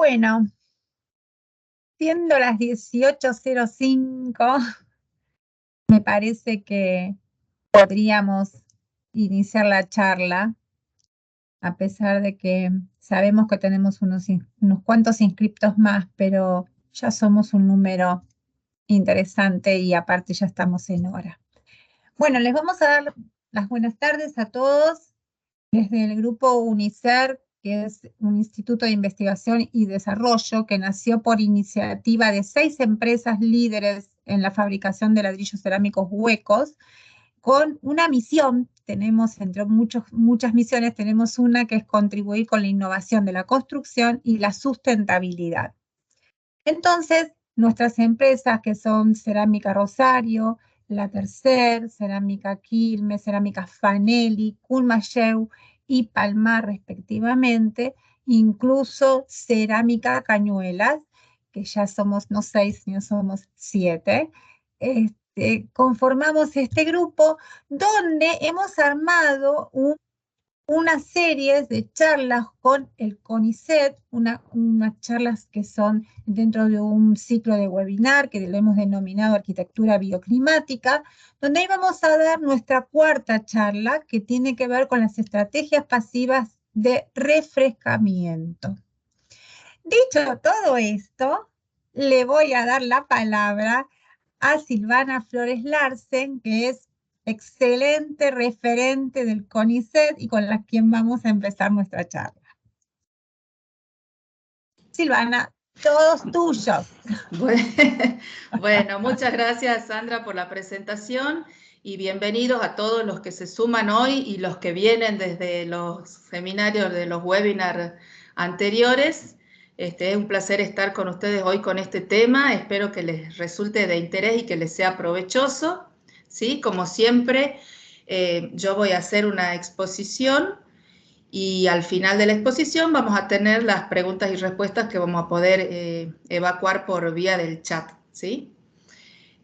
Bueno, siendo las 18:05, me parece que podríamos iniciar la charla, a pesar de que sabemos que tenemos unos cuantos inscriptos más, pero ya somos un número interesante y aparte ya estamos en hora. Bueno, les vamos a dar las buenas tardes a todos desde el grupo UNICER, que es un instituto de investigación y desarrollo que nació por iniciativa de 6 empresas líderes en la fabricación de ladrillos cerámicos huecos, con una misión. Tenemos, entre muchas misiones, tenemos una que es contribuir con la innovación de la construcción y la sustentabilidad. Entonces, nuestras empresas, que son Cerámica Rosario, La Tercer, Cerámica Quilmes, Cerámica Fanelli, Coolmacheu y Palmar respectivamente, incluso Cerámica Cañuelas, que ya somos no 6, sino somos 7, conformamos este grupo donde hemos armado unas series de charlas con el CONICET, unas charlas que son dentro de un ciclo de webinar que lo hemos denominado Arquitectura Bioclimática, donde ahí vamos a dar nuestra cuarta charla, que tiene que ver con las estrategias pasivas de refrescamiento. Dicho todo esto, le voy a dar la palabra a Silvana Flores Larsen, que es excelente referente del CONICET y con la quien vamos a empezar nuestra charla. Silvana, todos tuyos. Bueno, muchas gracias, Sandra, por la presentación y bienvenidos a todos los que se suman hoy y los que vienen desde los seminarios de los webinars anteriores. Es un placer estar con ustedes hoy con este tema. Espero que les resulte de interés y que les sea provechoso. ¿Sí? Como siempre, yo voy a hacer una exposición y al final de la exposición vamos a tener las preguntas y respuestas que vamos a poder evacuar por vía del chat, ¿sí?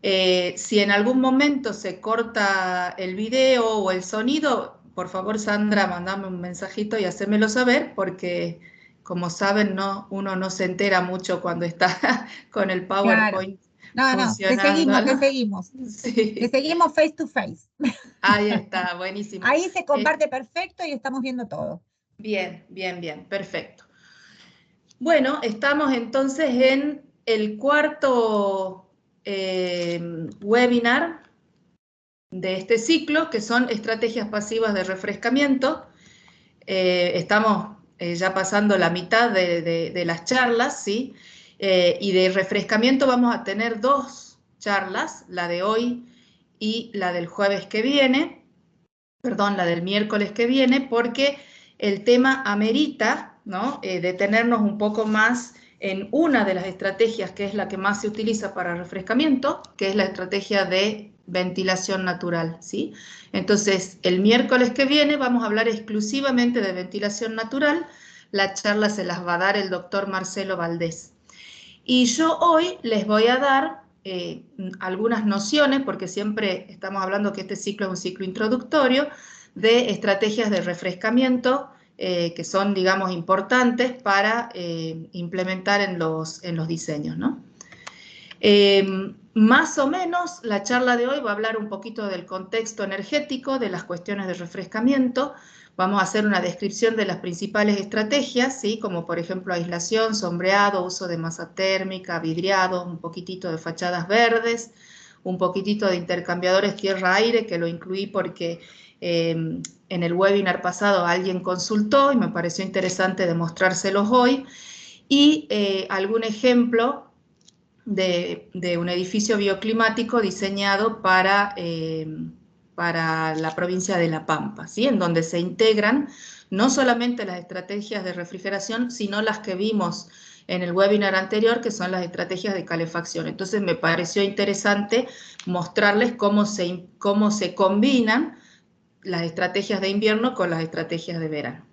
Si en algún momento se corta el video o el sonido, por favor, Sandra, mandame un mensajito y hacémelo saber, porque como saben, uno no se entera mucho cuando está con el PowerPoint funcionando. Te seguimos. Sí. Te seguimos face to face. Ahí está, buenísimo. Ahí se comparte perfecto y estamos viendo todo. Bien, bien, bien, perfecto. Bueno, estamos entonces en el cuarto webinar de este ciclo, que son estrategias pasivas de refrescamiento. Estamos ya pasando la mitad de las charlas, ¿sí? Y de refrescamiento vamos a tener 2 charlas, la de hoy y la del jueves que viene, perdón, la del miércoles que viene, porque el tema amerita, ¿no? Detenernos un poco más en una de las estrategias que es la que más se utiliza para refrescamiento, que es la estrategia de ventilación natural, ¿sí? Entonces, el miércoles que viene vamos a hablar exclusivamente de ventilación natural. La charla se las va a dar el doctor Marcelo Valdés. Y yo hoy les voy a dar algunas nociones, porque siempre estamos hablando que este ciclo es un ciclo introductorio, de estrategias de refrescamiento que son, digamos, importantes para implementar en los diseños, ¿no? Más o menos la charla de hoy va a hablar un poquito del contexto energético, de las cuestiones de refrescamiento. Vamos a hacer una descripción de las principales estrategias, ¿sí? Como por ejemplo aislación, sombreado, uso de masa térmica, vidriado, un poquitito de fachadas verdes, un poquitito de intercambiadores tierra-aire, que lo incluí porque en el webinar pasado alguien consultó y me pareció interesante demostrárselos hoy, y algún ejemplo de un edificio bioclimático diseñado para la provincia de La Pampa, ¿sí? En donde se integran no solamente las estrategias de refrigeración, sino las que vimos en el webinar anterior, que son las estrategias de calefacción. Entonces me pareció interesante mostrarles cómo se combinan las estrategias de invierno con las estrategias de verano.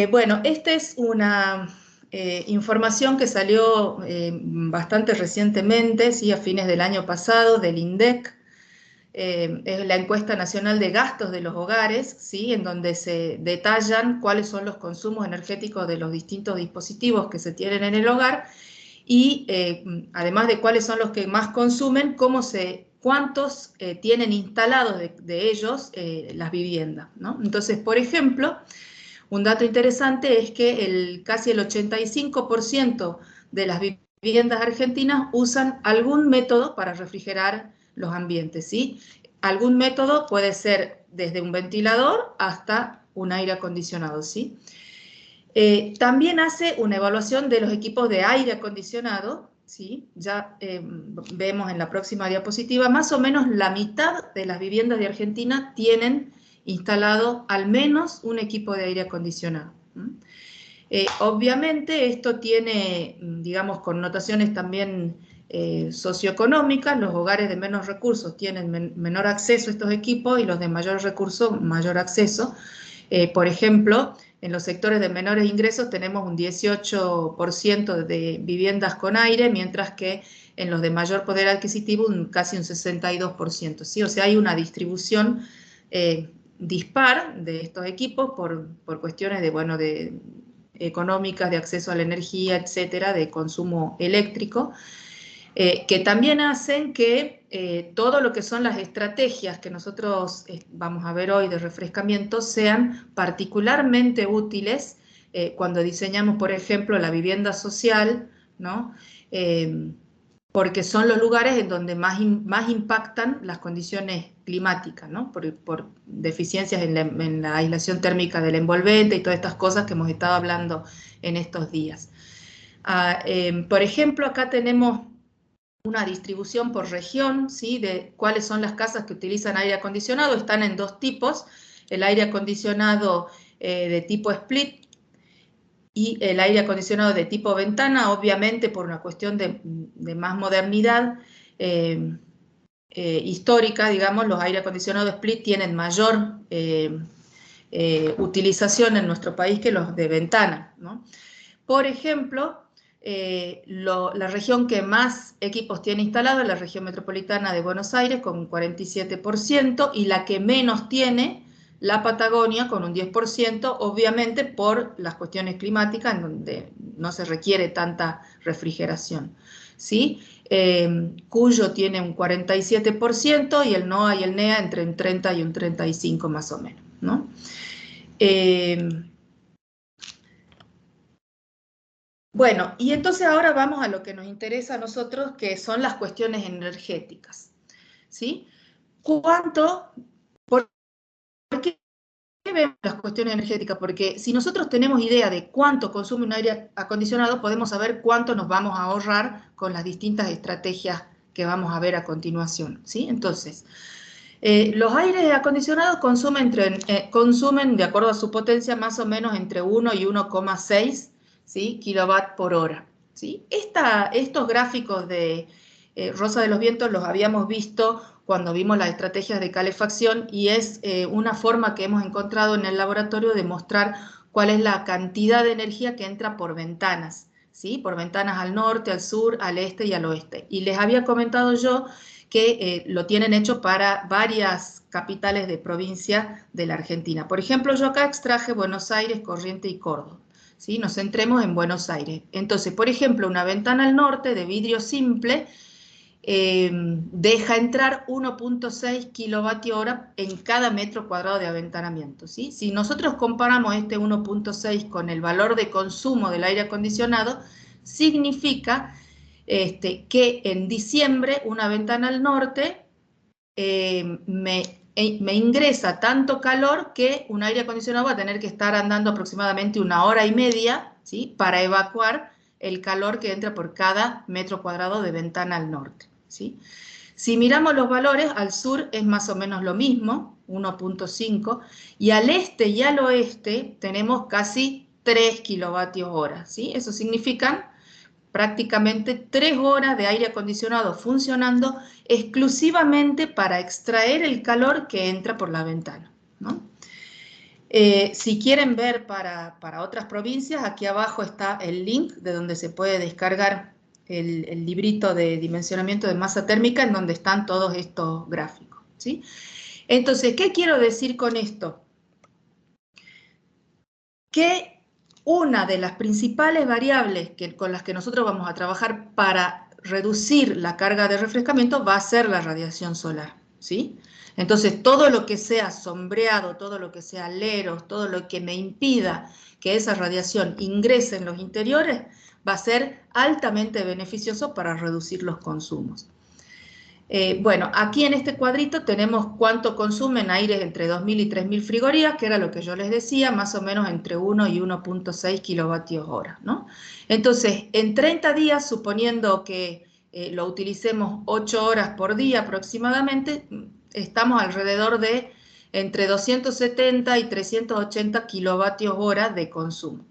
Bueno, esta es una información que salió bastante recientemente, ¿sí? A fines del año pasado, del INDEC, es la encuesta nacional de gastos de los hogares, ¿sí? En donde se detallan cuáles son los consumos energéticos de los distintos dispositivos que se tienen en el hogar y además de cuáles son los que más consumen, cuántos tienen instalados de ellos las viviendas, ¿no? Entonces, por ejemplo, un dato interesante es que casi el 85% de las viviendas argentinas usan algún método para refrigerar los ambientes, ¿sí? Algún método puede ser desde un ventilador hasta un aire acondicionado, ¿sí? También hace una evaluación de los equipos de aire acondicionado, ¿sí? Ya vemos en la próxima diapositiva, más o menos la mitad de las viviendas de Argentina tienen instalado al menos un equipo de aire acondicionado. Obviamente esto tiene, digamos, connotaciones también socioeconómicas. Los hogares de menos recursos tienen menor acceso a estos equipos y los de mayor recurso, mayor acceso. Por ejemplo, en los sectores de menores ingresos tenemos un 18% de viviendas con aire, mientras que en los de mayor poder adquisitivo casi un 62%, ¿sí? O sea, hay una distribución dispar de estos equipos por cuestiones de económicas, de acceso a la energía, etcétera, de consumo eléctrico, que también hacen que todo lo que son las estrategias que nosotros vamos a ver hoy de refrescamiento sean particularmente útiles cuando diseñamos, por ejemplo, la vivienda social, ¿no? Porque son los lugares en donde más impactan las condiciones climáticas, ¿no? Por deficiencias en la aislación térmica del envolvente y todas estas cosas que hemos estado hablando en estos días. Por ejemplo, acá tenemos una distribución por región, ¿sí? De cuáles son las casas que utilizan aire acondicionado. Están en dos tipos, el aire acondicionado de tipo split y el aire acondicionado de tipo ventana, obviamente por una cuestión de más modernidad histórica, digamos, los aire acondicionados split tienen mayor utilización en nuestro país que los de ventana, ¿no? Por ejemplo, la región que más equipos tiene instalado es la región metropolitana de Buenos Aires con un 47% y la que menos tiene, la Patagonia con un 10%, obviamente por las cuestiones climáticas en donde no se requiere tanta refrigeración, ¿sí? Cuyo tiene un 47% y el NOA y el NEA entre un 30 y un 35 más o menos, ¿no? Bueno, y entonces ahora vamos a lo que nos interesa a nosotros, que son las cuestiones energéticas, ¿sí? ¿Por qué vemos las cuestiones energéticas? Porque si nosotros tenemos idea de cuánto consume un aire acondicionado, podemos saber cuánto nos vamos a ahorrar con las distintas estrategias que vamos a ver a continuación, ¿sí? Entonces, los aires acondicionados consumen, de acuerdo a su potencia, más o menos entre 1 y 1,6, ¿sí? kilowatt por hora, ¿sí? Estos gráficos de Rosa de los Vientos los habíamos visto cuando vimos las estrategias de calefacción y es una forma que hemos encontrado en el laboratorio de mostrar cuál es la cantidad de energía que entra por ventanas, ¿sí? Por ventanas al norte, al sur, al este y al oeste. Y les había comentado yo que lo tienen hecho para varias capitales de provincia de la Argentina. Por ejemplo, yo acá extraje Buenos Aires, Corrientes y Córdoba, ¿sí? Nos centremos en Buenos Aires. Entonces, por ejemplo, una ventana al norte de vidrio simple deja entrar 1,6 kilovatios hora en cada metro cuadrado de aventanamiento, ¿sí? Si nosotros comparamos este 1,6 con el valor de consumo del aire acondicionado, significa que en diciembre una ventana al norte me ingresa tanto calor que un aire acondicionado va a tener que estar andando aproximadamente 1 hora y media, ¿sí? Para evacuar el calor que entra por cada metro cuadrado de ventana al norte, ¿sí? Si miramos los valores, al sur es más o menos lo mismo, 1,5, y al este y al oeste tenemos casi 3 kilovatios hora, ¿sí? Eso significa prácticamente 3 horas de aire acondicionado funcionando exclusivamente para extraer el calor que entra por la ventana, ¿no? Si quieren ver para otras provincias, aquí abajo está el link de donde se puede descargar el librito de dimensionamiento de masa térmica en donde están todos estos gráficos, ¿sí? Entonces, ¿qué quiero decir con esto? Que una de las principales variables con las que nosotros vamos a trabajar para reducir la carga de refrescamiento va a ser la radiación solar, ¿sí? Entonces, todo lo que sea sombreado, todo lo que sea leros, todo lo que me impida que esa radiación ingrese en los interiores, va a ser altamente beneficioso para reducir los consumos. Bueno, aquí en este cuadrito tenemos cuánto consumen aires entre 2.000 y 3.000 frigorías, que era lo que yo les decía, más o menos entre 1 y 1.6 kilovatios hora, ¿no? Entonces, en 30 días, suponiendo que lo utilicemos 8 horas por día aproximadamente, estamos alrededor de entre 270 y 380 kilovatios hora de consumo,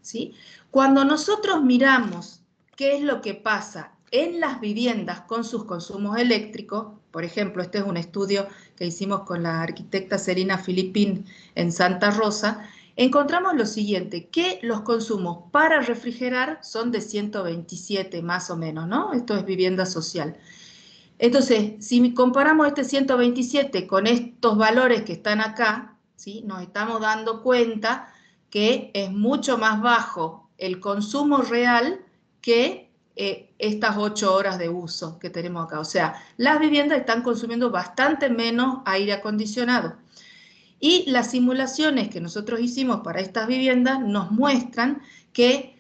¿sí? Cuando nosotros miramos qué es lo que pasa en las viviendas con sus consumos eléctricos, por ejemplo, este es un estudio que hicimos con la arquitecta Serena Filipín en Santa Rosa, encontramos lo siguiente, que los consumos para refrigerar son de 127 más o menos, ¿no? Esto es vivienda social. Entonces, si comparamos este 127 con estos valores que están acá, ¿sí? Nos estamos dando cuenta que es mucho más bajo el consumo real que estas 8 horas de uso que tenemos acá. O sea, las viviendas están consumiendo bastante menos aire acondicionado. Y las simulaciones que nosotros hicimos para estas viviendas nos muestran que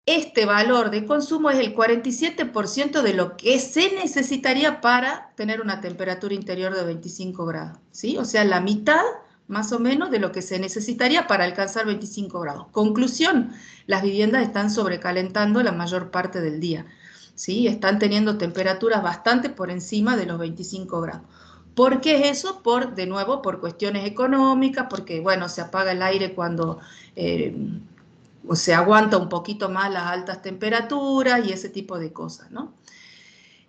este valor de consumo es el 47% de lo que se necesitaría para tener una temperatura interior de 25 grados, ¿sí? O sea, la mitad más o menos de lo que se necesitaría para alcanzar 25 grados. Conclusión, las viviendas están sobrecalentando la mayor parte del día, ¿sí? Están teniendo temperaturas bastante por encima de los 25 grados. ¿Por qué es eso? De nuevo, por cuestiones económicas, porque, bueno, se apaga el aire cuando o se aguanta un poquito más las altas temperaturas y ese tipo de cosas, ¿no?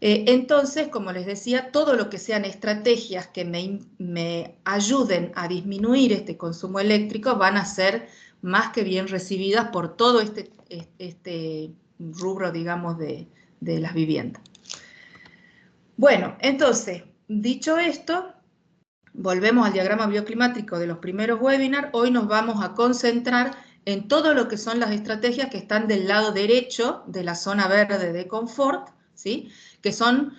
Entonces, como les decía, todo lo que sean estrategias que me ayuden a disminuir este consumo eléctrico van a ser más que bien recibidas por todo este rubro, digamos, de las viviendas. Bueno, entonces, dicho esto, volvemos al diagrama bioclimático de los primeros webinars. Hoy nos vamos a concentrar en todo lo que son las estrategias que están del lado derecho de la zona verde de confort, ¿sí? Que son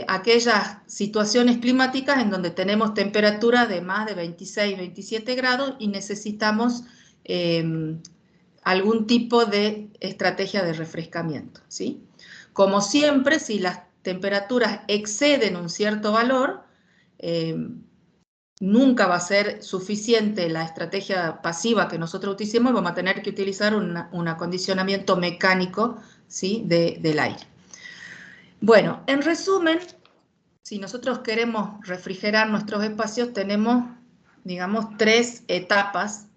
aquellas situaciones climáticas en donde tenemos temperaturas de más de 26, 27 grados y necesitamos algún tipo de estrategia de refrescamiento, ¿sí? Como siempre, si las temperaturas exceden un cierto valor, nunca va a ser suficiente la estrategia pasiva que nosotros utilicemos y vamos a tener que utilizar un acondicionamiento mecánico, ¿sí? del aire. Bueno, en resumen, si nosotros queremos refrigerar nuestros espacios, tenemos, digamos, 3 etapas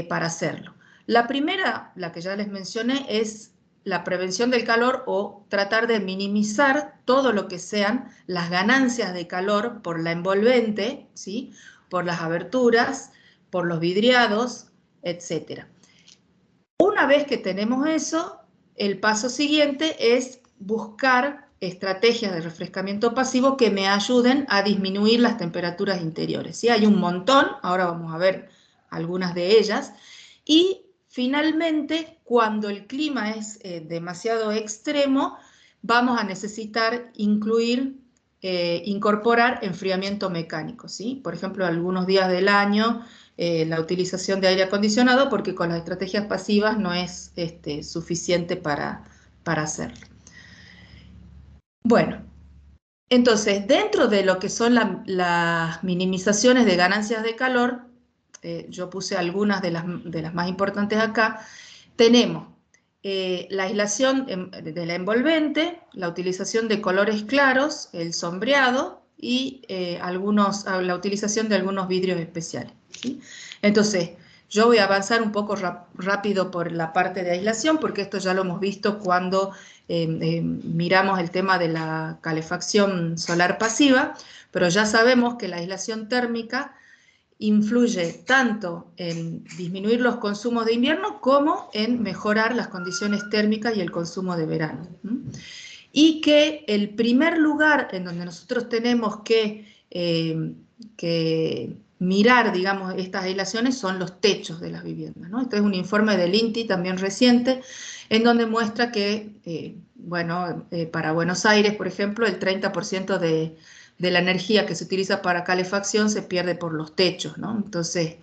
para hacerlo. La primera, la que ya les mencioné, es la prevención del calor o tratar de minimizar todo lo que sean las ganancias de calor por la envolvente, ¿sí? Por las aberturas, por los vidriados, etc. Una vez que tenemos eso, el paso siguiente es buscar estrategias de refrescamiento pasivo que me ayuden a disminuir las temperaturas interiores, ¿sí? Hay un montón, ahora vamos a ver algunas de ellas, y finalmente, cuando el clima es demasiado extremo, vamos a necesitar incorporar enfriamiento mecánico, ¿sí? Por ejemplo, algunos días del año, la utilización de aire acondicionado, porque con las estrategias pasivas no es suficiente para hacerlo. Bueno, entonces, dentro de lo que son las minimizaciones de ganancias de calor, yo puse algunas de las más importantes acá. Tenemos la aislación de la envolvente, la utilización de colores claros, el sombreado y la utilización de algunos vidrios especiales, ¿sí? Entonces, yo voy a avanzar un poco rápido por la parte de aislación, porque esto ya lo hemos visto cuando miramos el tema de la calefacción solar pasiva, pero ya sabemos que la aislación térmica influye tanto en disminuir los consumos de invierno como en mejorar las condiciones térmicas y el consumo de verano. Y que el primer lugar en donde nosotros tenemos que que mirar, digamos, estas aislaciones son los techos de las viviendas, ¿no? Este es un informe del INTI también reciente, en donde muestra que, para Buenos Aires, por ejemplo, el 30% de la energía que se utiliza para calefacción se pierde por los techos, ¿no? Entonces,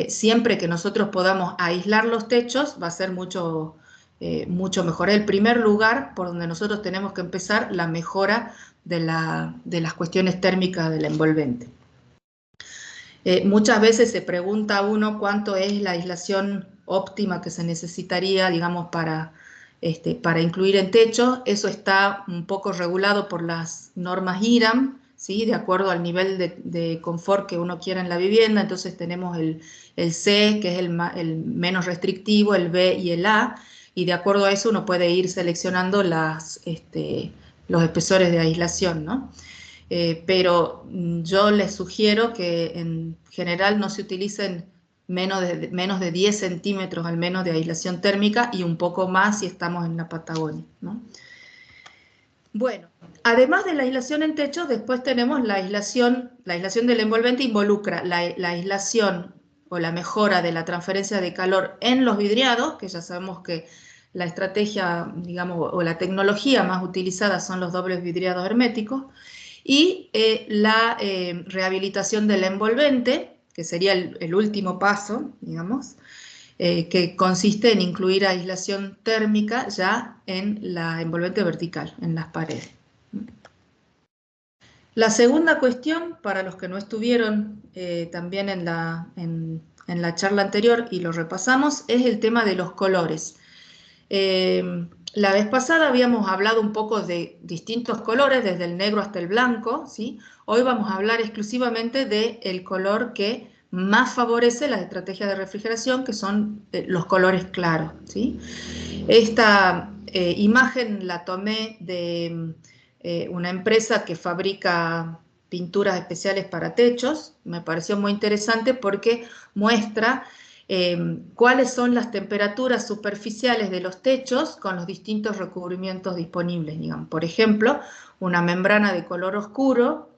siempre que nosotros podamos aislar los techos, va a ser mucho mejor. Es el primer lugar por donde nosotros tenemos que empezar la mejora de las cuestiones térmicas del envolvente. Muchas veces se pregunta a uno cuánto es la aislación óptima que se necesitaría, digamos, para incluir en techo. Eso está un poco regulado por las normas IRAM, ¿sí? De acuerdo al nivel de confort que uno quiera en la vivienda. Entonces tenemos el C, que es el menos restrictivo, el B y el A, y de acuerdo a eso uno puede ir seleccionando los espesores de aislación, ¿no? Pero yo les sugiero que en general no se utilicen menos de 10 centímetros al menos de aislación térmica y un poco más si estamos en la Patagonia, ¿no? Bueno, además de la aislación en techo, después tenemos la aislación del envolvente involucra la aislación o la mejora de la transferencia de calor en los vidriados, que ya sabemos que la estrategia, digamos, o la tecnología más utilizada son los dobles vidriados herméticos, y la rehabilitación del envolvente, que sería el último paso, digamos, que consiste en incluir aislación térmica ya en la envolvente vertical, en las paredes. La segunda cuestión, para los que no estuvieron también en la charla anterior y lo repasamos, es el tema de los colores. La vez pasada habíamos hablado un poco de distintos colores, desde el negro hasta el blanco, ¿sí? Hoy vamos a hablar exclusivamente del color que más favorece las estrategias de refrigeración, que son los colores claros, ¿sí? Esta imagen la tomé de una empresa que fabrica pinturas especiales para techos. Me pareció muy interesante porque muestra cuáles son las temperaturas superficiales de los techos con los distintos recubrimientos disponibles, digamos. Por ejemplo, una membrana de color oscuro,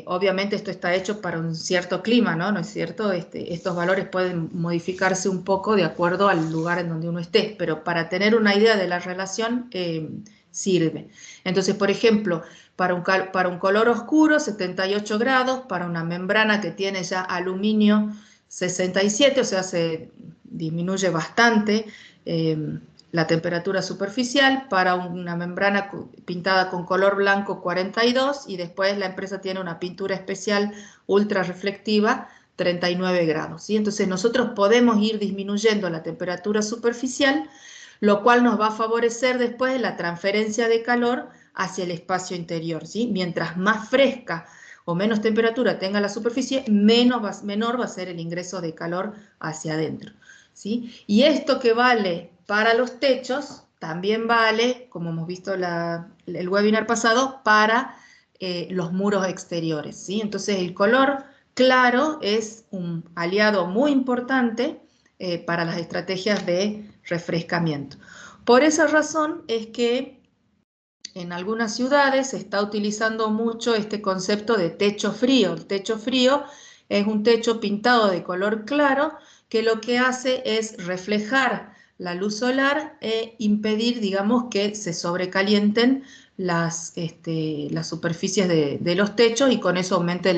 obviamente esto está hecho para un cierto clima, ¿no? ¿No es cierto? Estos valores pueden modificarse un poco de acuerdo al lugar en donde uno esté, pero para tener una idea de la relación sirve. Entonces, por ejemplo, para un color oscuro, 78 grados, para una membrana que tiene ya aluminio, 67, o sea, se disminuye bastante la temperatura superficial, para una membrana pintada con color blanco 42, y después la empresa tiene una pintura especial ultra reflectiva 39 grados, ¿sí? Entonces nosotros podemos ir disminuyendo la temperatura superficial, lo cual nos va a favorecer después la transferencia de calor hacia el espacio interior, ¿sí? Mientras más fresca o menos temperatura tenga la superficie, menor va a ser el ingreso de calor hacia adentro, ¿sí? Y esto que vale para los techos, también vale, como hemos visto el webinar pasado, para los muros exteriores, ¿sí? Entonces el color claro es un aliado muy importante para las estrategias de refrescamiento. Por esa razón es que en algunas ciudades se está utilizando mucho este concepto de techo frío. El techo frío es un techo pintado de color claro que lo que hace es reflejar la luz solar e impedir, digamos, que se sobrecalienten las superficies de los techos y con eso aumente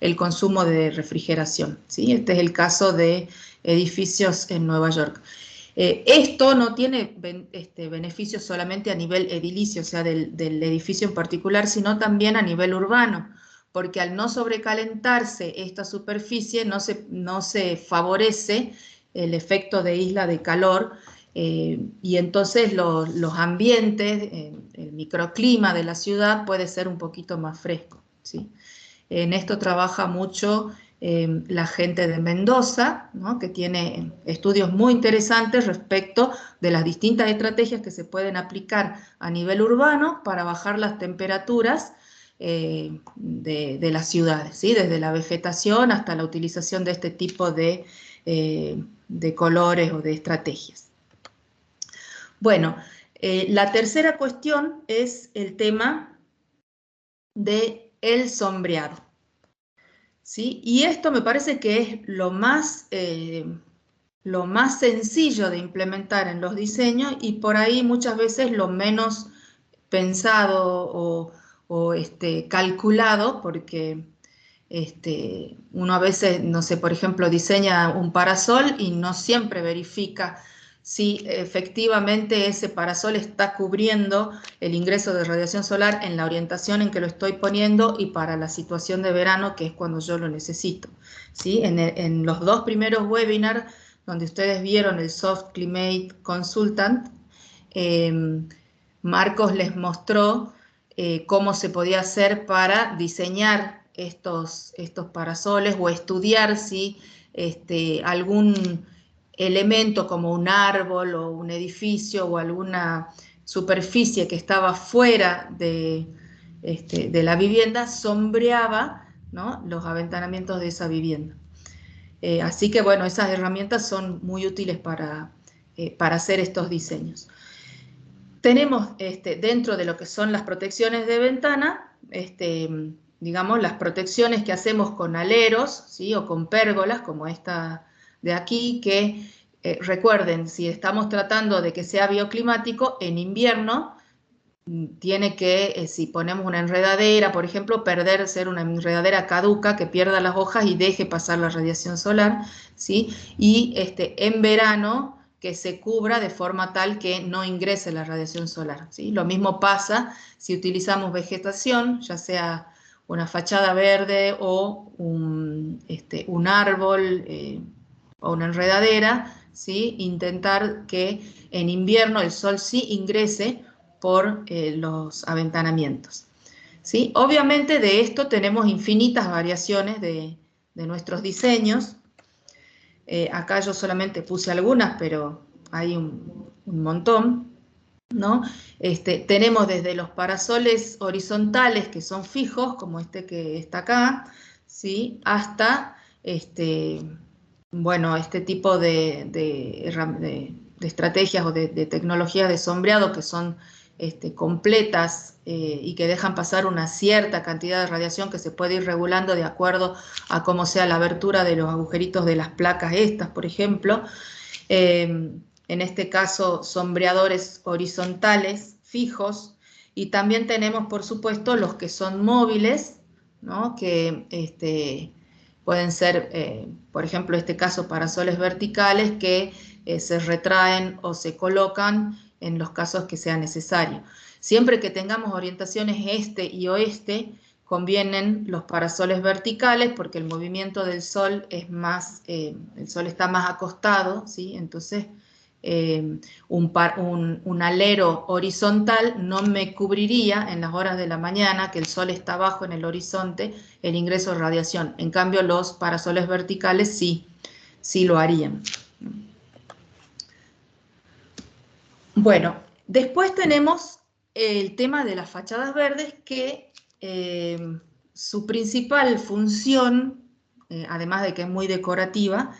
el consumo de refrigeración, ¿sí? Este es el caso de edificios en Nueva York. Esto no tiene beneficios solamente a nivel edilicio, o sea, del edificio en particular, sino también a nivel urbano, porque al no sobrecalentarse esta superficie no se favorece el efecto de isla de calor, y entonces los ambientes, el microclima de la ciudad puede ser un poquito más fresco, ¿sí? En esto trabaja mucho la gente de Mendoza, ¿no? Que tiene estudios muy interesantes respecto de las distintas estrategias que se pueden aplicar a nivel urbano para bajar las temperaturas de las ciudades, ¿sí? Desde la vegetación hasta la utilización de este tipo de colores o de estrategias. Bueno, la tercera cuestión es el tema del sombreado. ¿sí? Y esto me parece que es lo más sencillo de implementar en los diseños y por ahí muchas veces lo menos pensado o calculado, porque uno a veces, no sé, por ejemplo, diseña un parasol y no siempre verifica si efectivamente ese parasol está cubriendo el ingreso de radiación solar en la orientación en que lo estoy poniendo y para la situación de verano, que es cuando yo lo necesito, ¿sí? En los dos primeros webinars, donde ustedes vieron el Soft Climate Consultant, Marcos les mostró cómo se podía hacer para diseñar estos parasoles o estudiar si algún elemento como un árbol o un edificio o alguna superficie que estaba fuera de la vivienda sombreaba, ¿no?, los aventanamientos de esa vivienda. Así que bueno, esas herramientas son muy útiles para hacer estos diseños. Tenemos dentro de lo que son las protecciones de ventana, digamos, las protecciones que hacemos con aleros, ¿sí?, o con pérgolas, como esta de aquí, que recuerden, si estamos tratando de que sea bioclimático, en invierno tiene que, si ponemos una enredadera, por ejemplo, ser una enredadera caduca que pierda las hojas y deje pasar la radiación solar, ¿sí? Y en verano que se cubra de forma tal que no ingrese la radiación solar, ¿sí? Lo mismo pasa si utilizamos vegetación, ya sea una fachada verde o un árbol o una enredadera, ¿sí? Intentar que en invierno el sol sí ingrese por los aventanamientos, ¿sí? Obviamente de esto tenemos infinitas variaciones de nuestros diseños. Acá yo solamente puse algunas, pero hay un montón, ¿no? Tenemos desde los parasoles horizontales que son fijos, como este que está acá, ¿sí?, hasta bueno, este tipo de estrategias o de tecnologías de sombreado que son completas y que dejan pasar una cierta cantidad de radiación que se puede ir regulando de acuerdo a cómo sea la abertura de los agujeritos de las placas estas, por ejemplo. En este caso, sombreadores horizontales fijos, y también tenemos, por supuesto, los que son móviles, ¿no?, que pueden ser, por ejemplo, en este caso, parasoles verticales que se retraen o se colocan en los casos que sea necesario. Siempre que tengamos orientaciones este y oeste, convienen los parasoles verticales porque el movimiento del sol es más, el sol está más acostado, ¿sí? Entonces un alero horizontal no me cubriría en las horas de la mañana, que el sol está abajo en el horizonte, el ingreso de radiación. En cambio, los parasoles verticales sí lo harían. Bueno, después tenemos el tema de las fachadas verdes, que su principal función, además de que es muy decorativa,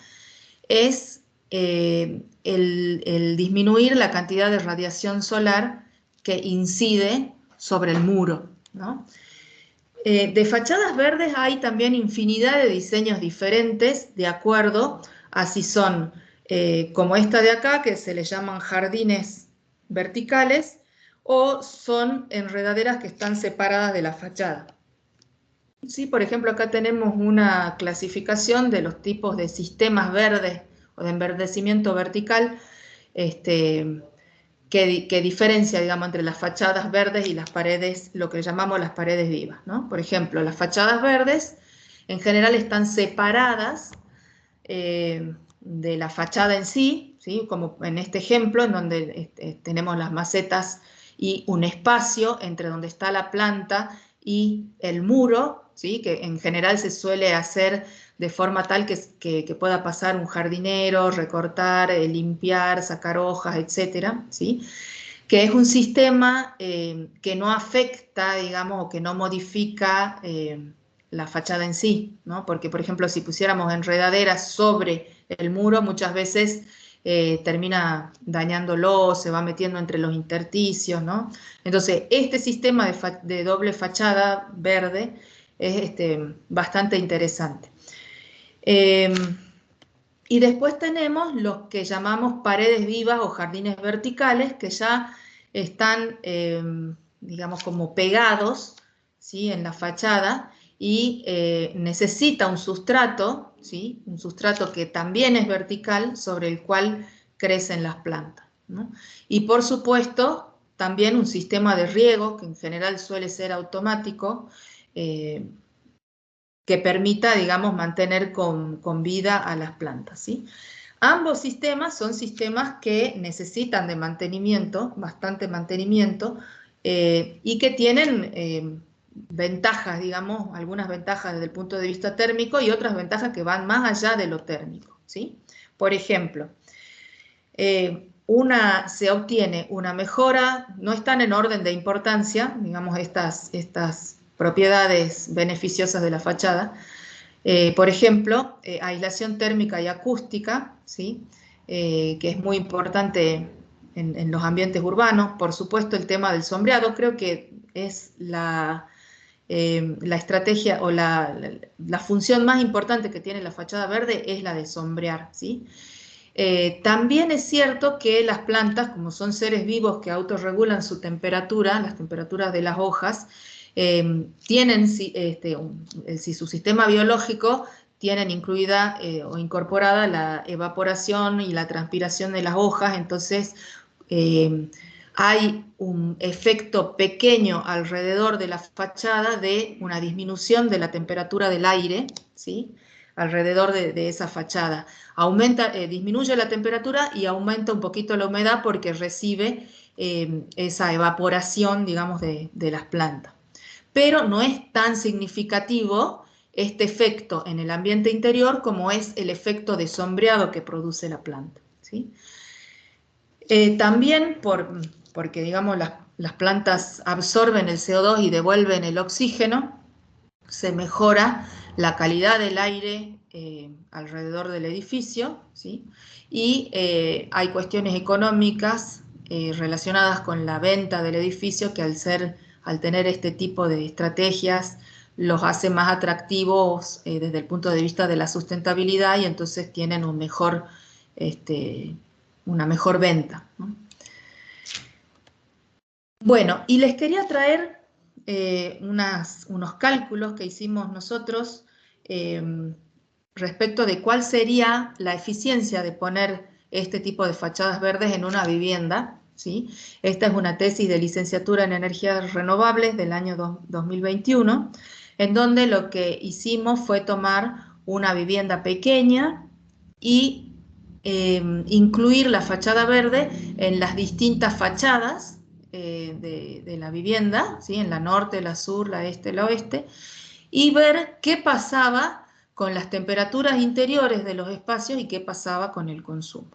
es el disminuir la cantidad de radiación solar que incide sobre el muro, ¿no? De fachadas verdes hay también infinidad de diseños diferentes de acuerdo a si son como esta de acá, que se le llaman jardines verticales, o son enredaderas que están separadas de la fachada. Sí, por ejemplo, acá tenemos una clasificación de los tipos de sistemas verdes o de enverdecimiento vertical, que diferencia, digamos, entre las fachadas verdes y las paredes, lo que llamamos las paredes vivas, ¿no? Por ejemplo, las fachadas verdes en general están separadas de la fachada en sí, ¿sí?, como en este ejemplo, en donde tenemos las macetas y un espacio entre donde está la planta y el muro, ¿sí?, que en general se suele hacer de forma tal que pueda pasar un jardinero, recortar, limpiar, sacar hojas, etcétera, ¿sí?, que es un sistema que no afecta, digamos, o que no modifica la fachada en sí, ¿no? Porque, por ejemplo, si pusiéramos enredaderas sobre el muro, muchas veces termina dañándolo, se va metiendo entre los intersticios, ¿no? Entonces, este sistema de doble fachada verde es bastante interesante. Y después tenemos los que llamamos paredes vivas o jardines verticales, que ya están, digamos, como pegados, ¿sí?, en la fachada, y necesita un sustrato, ¿sí?, un sustrato que también es vertical, sobre el cual crecen las plantas, ¿no? Y por supuesto, también un sistema de riego, que en general suele ser automático, que permita, digamos, mantener con vida a las plantas, ¿sí? Ambos sistemas son sistemas que necesitan de mantenimiento, bastante mantenimiento, y que tienen ventajas, digamos, algunas ventajas desde el punto de vista térmico y otras ventajas que van más allá de lo térmico, ¿sí? Por ejemplo, se obtiene una mejora, no están en orden de importancia, digamos, estas propiedades beneficiosas de la fachada. Por ejemplo, aislación térmica y acústica, ¿sí? Que es muy importante en los ambientes urbanos. Por supuesto, el tema del sombreado, creo que es la estrategia o la función más importante que tiene la fachada verde es la de sombrear, ¿sí? También es cierto que las plantas, como son seres vivos que autorregulan su temperatura, las temperaturas de las hojas, tienen, si su sistema biológico tienen incluida o incorporada la evaporación y la transpiración de las hojas, entonces hay un efecto pequeño alrededor de la fachada de una disminución de la temperatura del aire, ¿sí?, alrededor de esa fachada. Disminuye la temperatura y aumenta un poquito la humedad porque recibe esa evaporación, digamos, de las plantas. Pero no es tan significativo este efecto en el ambiente interior como es el efecto de sombreado que produce la planta, ¿sí? También porque, digamos, las plantas absorben el CO2 y devuelven el oxígeno, se mejora la calidad del aire alrededor del edificio, ¿sí? Y hay cuestiones económicas relacionadas con la venta del edificio que al tener este tipo de estrategias los hace más atractivos desde el punto de vista de la sustentabilidad y entonces tienen una mejor venta, ¿no? Bueno, y les quería traer unos cálculos que hicimos nosotros respecto de cuál sería la eficiencia de poner este tipo de fachadas verdes en una vivienda, ¿sí? Esta es una tesis de licenciatura en energías renovables del año 2021, en donde lo que hicimos fue tomar una vivienda pequeña y incluir la fachada verde en las distintas fachadas de la vivienda, ¿sí?, en la norte, la sur, la este, la oeste, y ver qué pasaba con las temperaturas interiores de los espacios y qué pasaba con el consumo.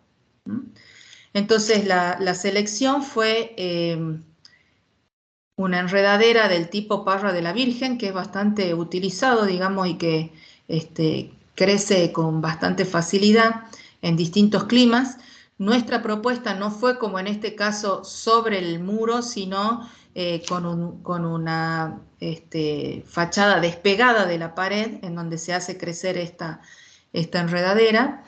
Entonces la selección fue una enredadera del tipo parra de la Virgen, que es bastante utilizado, digamos, y que crece con bastante facilidad en distintos climas. Nuestra propuesta no fue, como en este caso, sobre el muro, sino con una fachada despegada de la pared, en donde se hace crecer esta enredadera.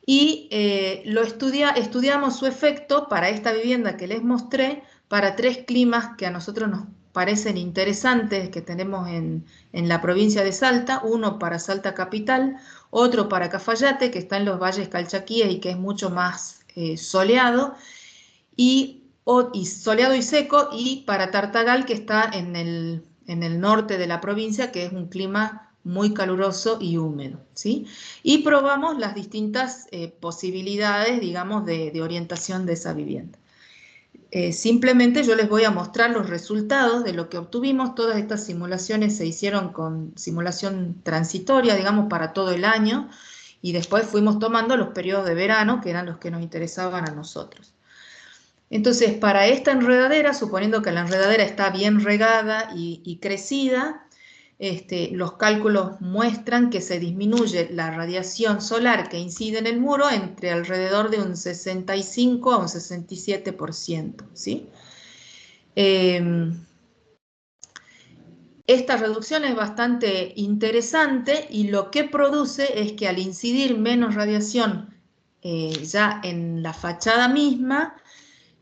Y estudiamos su efecto para esta vivienda que les mostré, para 3 climas que a nosotros nos parecen interesantes, que tenemos en la provincia de Salta, uno para Salta capital, otro para Cafayate, que está en los valles calchaquíes y que es mucho más soleado, y soleado y seco, y para Tartagal, que está en el norte de la provincia, que es un clima muy caluroso y húmedo, ¿sí? Y probamos las distintas posibilidades, digamos, de orientación de esa vivienda. Simplemente yo les voy a mostrar los resultados de lo que obtuvimos. Todas estas simulaciones se hicieron con simulación transitoria, digamos, para todo el año, y después fuimos tomando los periodos de verano, que eran los que nos interesaban a nosotros. Entonces, para esta enredadera, suponiendo que la enredadera está bien regada y crecida, los cálculos muestran que se disminuye la radiación solar que incide en el muro entre alrededor de un 65 a un 67%, ¿sí? Esta reducción es bastante interesante y lo que produce es que al incidir menos radiación ya en la fachada misma,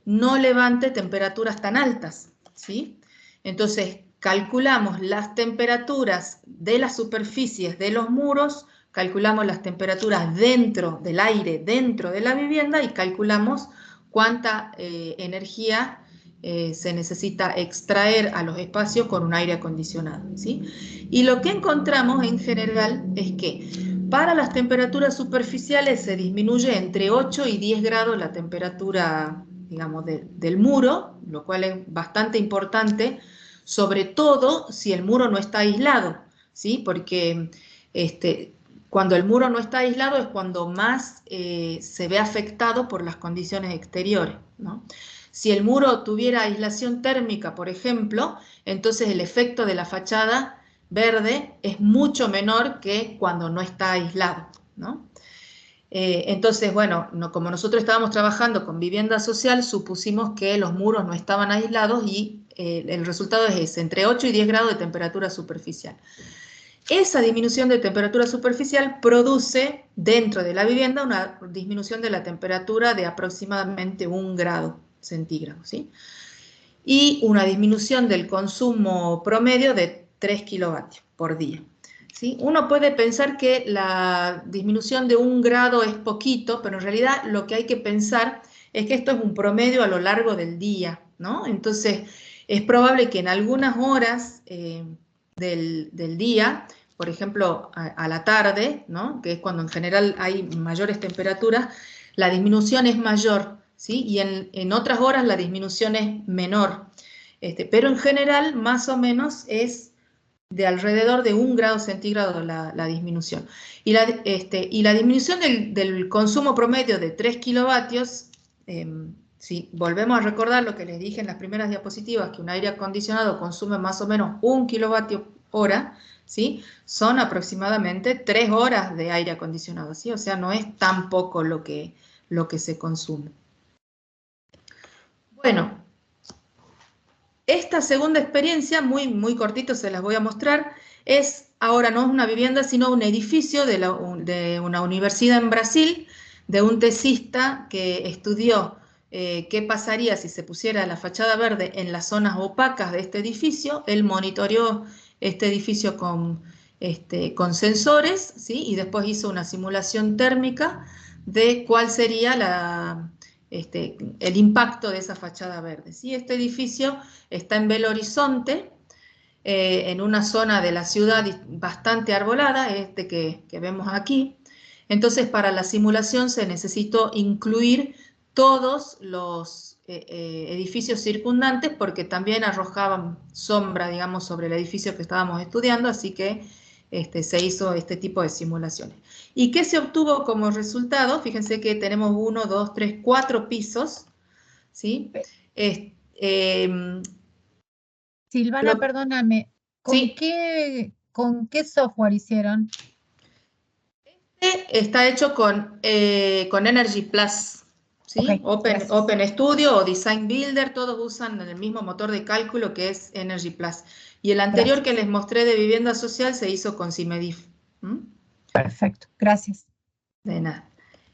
no levante temperaturas tan altas, ¿sí? Entonces, calculamos las temperaturas de las superficies de los muros, calculamos las temperaturas dentro del aire, dentro de la vivienda, y calculamos cuánta energía se necesita extraer a los espacios con un aire acondicionado, ¿sí? Y lo que encontramos en general es que para las temperaturas superficiales se disminuye entre 8 y 10 grados la temperatura, digamos, del muro, lo cual es bastante importante, sobre todo si el muro no está aislado, ¿sí? Porque cuando el muro no está aislado es cuando más se ve afectado por las condiciones exteriores, ¿no? Si el muro tuviera aislación térmica, por ejemplo, entonces el efecto de la fachada verde es mucho menor que cuando no está aislado, ¿no? Entonces, bueno, como nosotros estábamos trabajando con vivienda social, supusimos que los muros no estaban aislados y el resultado es ese, entre 8 y 10 grados de temperatura superficial. Esa disminución de temperatura superficial produce dentro de la vivienda una disminución de la temperatura de aproximadamente 1 grado centígrado, ¿sí? Y una disminución del consumo promedio de 3 kilovatios por día. ¿Sí? Uno puede pensar que la disminución de 1 grado es poquito, pero en realidad lo que hay que pensar es que esto es un promedio a lo largo del día, ¿no? Entonces, es probable que en algunas horas del día, por ejemplo, a la tarde, ¿no? Que es cuando en general hay mayores temperaturas, la disminución es mayor, ¿sí? Y en otras horas la disminución es menor. Pero en general, más o menos, es de alrededor de 1 grado centígrado la disminución. Y la disminución del consumo promedio de 3 kilovatios, si volvemos a recordar lo que les dije en las primeras diapositivas, que un aire acondicionado consume más o menos 1 kilovatio hora, ¿sí? Son aproximadamente 3 horas de aire acondicionado, ¿sí? O sea, no es tan poco lo que se consume. Bueno, esta segunda experiencia, muy, muy cortito se las voy a mostrar, ahora no es una vivienda, sino un edificio de una universidad en Brasil, de un tesista que estudió qué pasaría si se pusiera la fachada verde en las zonas opacas de este edificio. Él monitoreó este edificio con sensores, ¿sí? Y después hizo una simulación térmica de cuál sería el impacto de esa fachada verde, ¿sí? Este edificio está en Belo Horizonte, en una zona de la ciudad bastante arbolada, que vemos aquí. Entonces, para la simulación se necesitó incluir todos los edificios circundantes porque también arrojaban sombra, digamos, sobre el edificio que estábamos estudiando, así que se hizo este tipo de simulaciones. ¿Y qué se obtuvo como resultado? Fíjense que tenemos 1, 2, 3, 4 pisos, ¿sí? Silvana, perdóname, Sí, con qué software hicieron? está hecho con Energy Plus, Ok, ¿sí? gracias. Open Studio o Design Builder, todos usan el mismo motor de cálculo que es Energy Plus. Y el anterior que Gracias. les mostré de vivienda social se hizo con CIMEDIF. ¿Mm? Perfecto, gracias. De nada.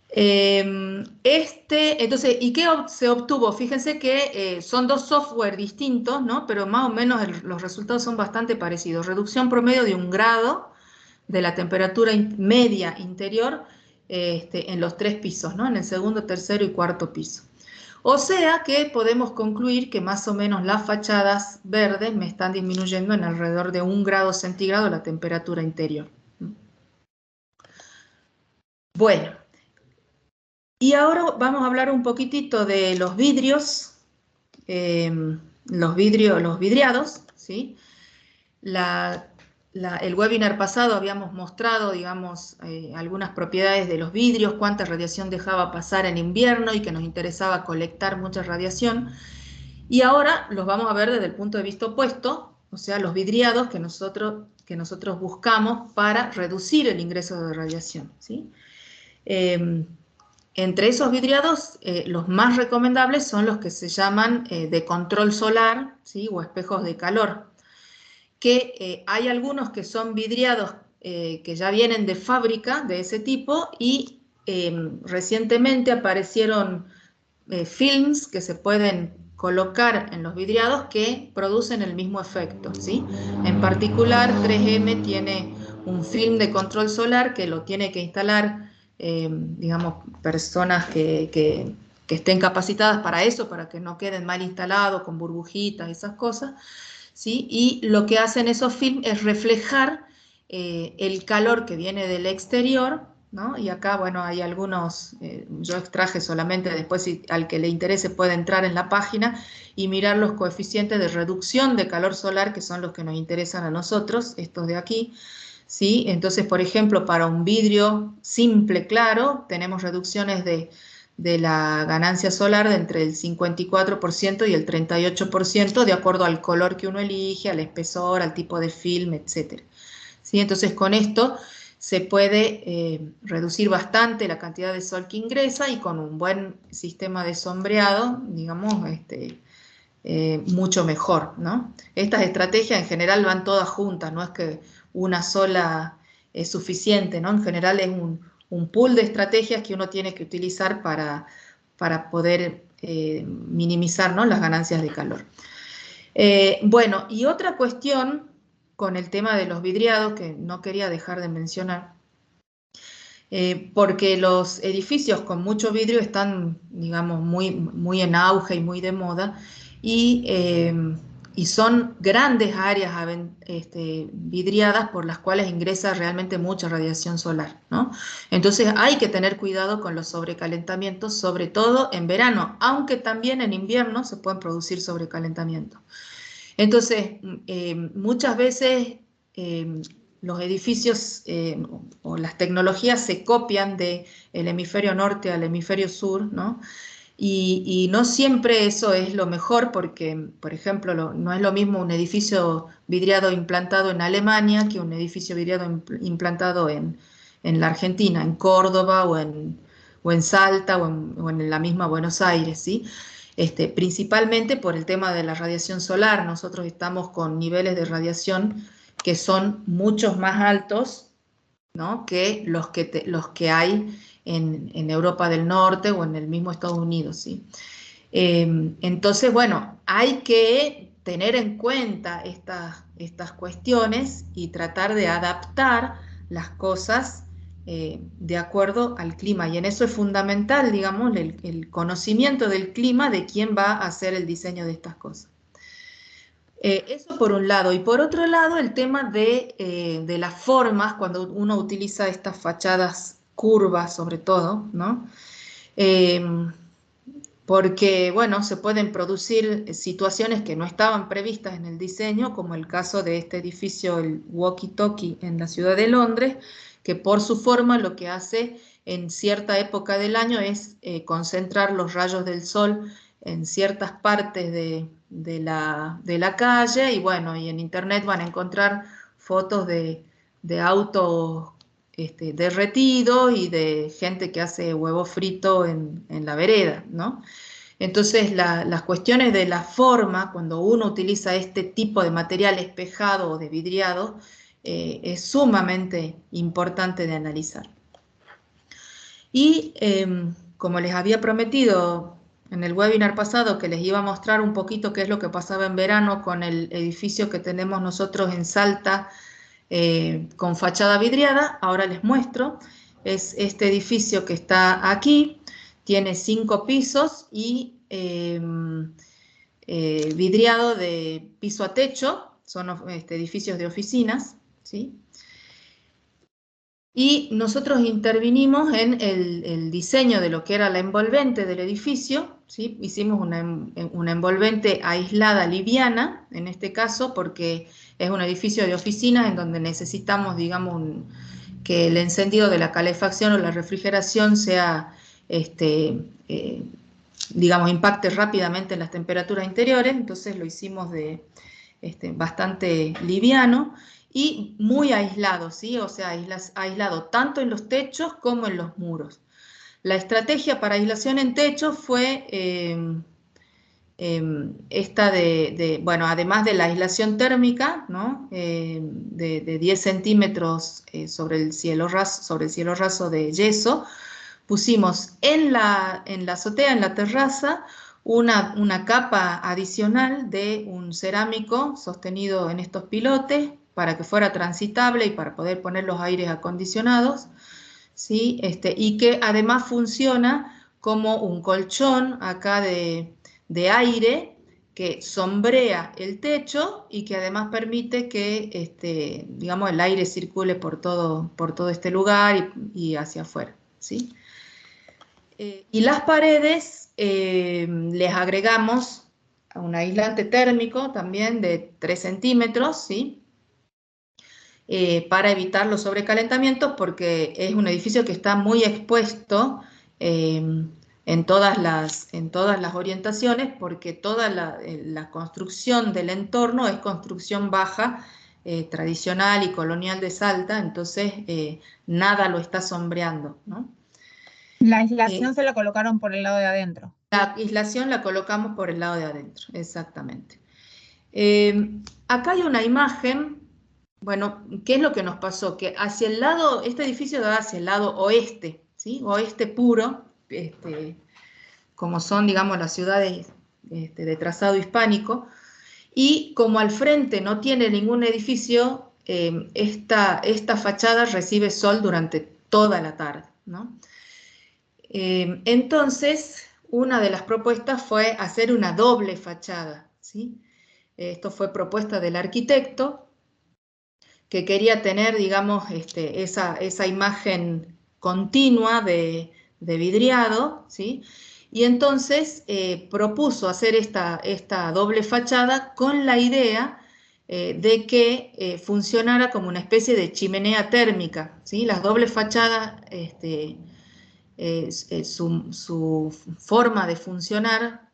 Entonces, ¿y qué se obtuvo? Fíjense que son dos software distintos, ¿no? Pero más o menos los resultados son bastante parecidos. Reducción promedio de 1 grado de la temperatura media interior en los 3 pisos, ¿no? En el segundo, tercero y cuarto piso. O sea que podemos concluir que más o menos las fachadas verdes me están disminuyendo en alrededor de 1 grado centígrado la temperatura interior. Bueno, y ahora vamos a hablar un poquitito de los vidrios, los vidriados, ¿sí? El webinar pasado habíamos mostrado, digamos, algunas propiedades de los vidrios, cuánta radiación dejaba pasar en invierno y que nos interesaba colectar mucha radiación. Y ahora los vamos a ver desde el punto de vista opuesto, o sea, los vidriados que nosotros buscamos para reducir el ingreso de radiación, ¿sí? Entre esos vidriados, los más recomendables son los que se llaman de control solar, ¿sí? O espejos de calor, que hay algunos que son vidriados que ya vienen de fábrica de ese tipo y recientemente aparecieron films que se pueden colocar en los vidriados que producen el mismo efecto, ¿sí? En particular, 3M tiene un film de control solar que lo tiene que instalar, digamos, personas que estén capacitadas para eso, para que no queden mal instalados, con burbujitas, esas cosas, ¿sí? Y lo que hacen esos films es reflejar el calor que viene del exterior, ¿no? Y acá, bueno, hay algunos, yo extraje solamente, después si al que le interese puede entrar en la página y mirar los coeficientes de reducción de calor solar, que son los que nos interesan a nosotros, estos de aquí, ¿sí? Entonces, por ejemplo, para un vidrio simple, claro, tenemos reducciones de la ganancia solar de entre el 54% y el 38%, de acuerdo al color que uno elige, al espesor, al tipo de film, etc. ¿Sí? Entonces, con esto se puede reducir bastante la cantidad de sol que ingresa y con un buen sistema de sombreado, digamos, mucho mejor, ¿no? Estas estrategias en general van todas juntas, no es que una sola es suficiente, ¿no? En general es un pool de estrategias que uno tiene que utilizar para poder minimizar, ¿no?, las ganancias de calor. Bueno, y otra cuestión con el tema de los vidriados que no quería dejar de mencionar, porque los edificios con mucho vidrio están, digamos, muy en auge y muy de moda, y son grandes áreas vidriadas por las cuales ingresa realmente mucha radiación solar, ¿no? Entonces hay que tener cuidado con los sobrecalentamientos, sobre todo en verano, aunque también en invierno se pueden producir sobrecalentamientos. Entonces, muchas veces los edificios o las tecnologías se copian del hemisferio norte al hemisferio sur, ¿no? Y no siempre eso es lo mejor porque, por ejemplo, no es lo mismo un edificio vidriado implantado en Alemania que un edificio vidriado implantado en la Argentina, en Córdoba o en Salta o en la misma Buenos Aires, ¿sí? Principalmente por el tema de la radiación solar. Nosotros estamos con niveles de radiación que son muchos más altos, ¿no?, que los que hay en Europa del Norte o en el mismo Estados Unidos, ¿sí? Entonces, bueno, hay que tener en cuenta estas cuestiones y tratar de adaptar las cosas de acuerdo al clima. Y en eso es fundamental, digamos, el conocimiento del clima de quién va a hacer el diseño de estas cosas. Eso por un lado. Y por otro lado, el tema de las formas, cuando uno utiliza estas fachadas curvas, sobre todo, ¿no? Porque, bueno, se pueden producir situaciones que no estaban previstas en el diseño, como el caso de este edificio, el Walkie Talkie, en la ciudad de Londres, que por su forma lo que hace en cierta época del año es concentrar los rayos del sol en ciertas partes de la calle, y bueno, y en internet van a encontrar fotos de autos derretidos y de gente que hace huevo frito en la vereda, ¿no? Entonces, las cuestiones de la forma, cuando uno utiliza este tipo de material espejado o de vidriado, es sumamente importante de analizar. Y como les había prometido en el webinar pasado que les iba a mostrar un poquito qué es lo que pasaba en verano con el edificio que tenemos nosotros en Salta, con fachada vidriada, ahora les muestro. Es este edificio que está aquí, tiene 5 pisos y vidriado de piso a techo, son edificios de oficinas, ¿sí? Y nosotros intervinimos en el diseño de lo que era la envolvente del edificio, ¿sí? Hicimos una envolvente aislada liviana, en este caso, porque es un edificio de oficinas en donde necesitamos, digamos, que el encendido de la calefacción o la refrigeración sea, digamos, impacte rápidamente en las temperaturas interiores. Entonces lo hicimos bastante liviano y muy aislado, ¿sí? O sea, aislado tanto en los techos como en los muros. La estrategia para aislación en techos fue bueno, además de la aislación térmica, ¿no? De 10 centímetros sobre el cielo raso de yeso, pusimos en la azotea, en la terraza, una capa adicional de un cerámico sostenido en estos pilotes para que fuera transitable y para poder poner los aires acondicionados, ¿sí? Y que además funciona como un colchón acá de aire que sombrea el techo y que además permite que, digamos, el aire circule por todo este lugar y hacia afuera, ¿sí? Y las paredes les agregamos un aislante térmico también de 3 centímetros, ¿sí? Para evitar los sobrecalentamientos, porque es un edificio que está muy expuesto en todas las orientaciones, porque toda la construcción del entorno es construcción baja, tradicional y colonial de Salta, entonces nada lo está sombreando, ¿no? La aislación se la colocaron por el lado de adentro. La aislación la colocamos por el lado de adentro, exactamente. Acá hay una imagen, bueno, ¿qué es lo que nos pasó? Que hacia el lado, este edificio da hacia el lado oeste, ¿sí? Oeste puro, como son, digamos, las ciudades de trazado hispánico, y como al frente no tiene ningún edificio, esta fachada recibe sol durante toda la tarde, ¿no? Entonces, una de las propuestas fue hacer una doble fachada, ¿sí? Esto fue propuesta del arquitecto, que quería tener, digamos, esa imagen continua de vidriado, ¿sí? Y entonces propuso hacer esta doble fachada con la idea de que funcionara como una especie de chimenea térmica, ¿sí? Las dobles fachadas, su forma de funcionar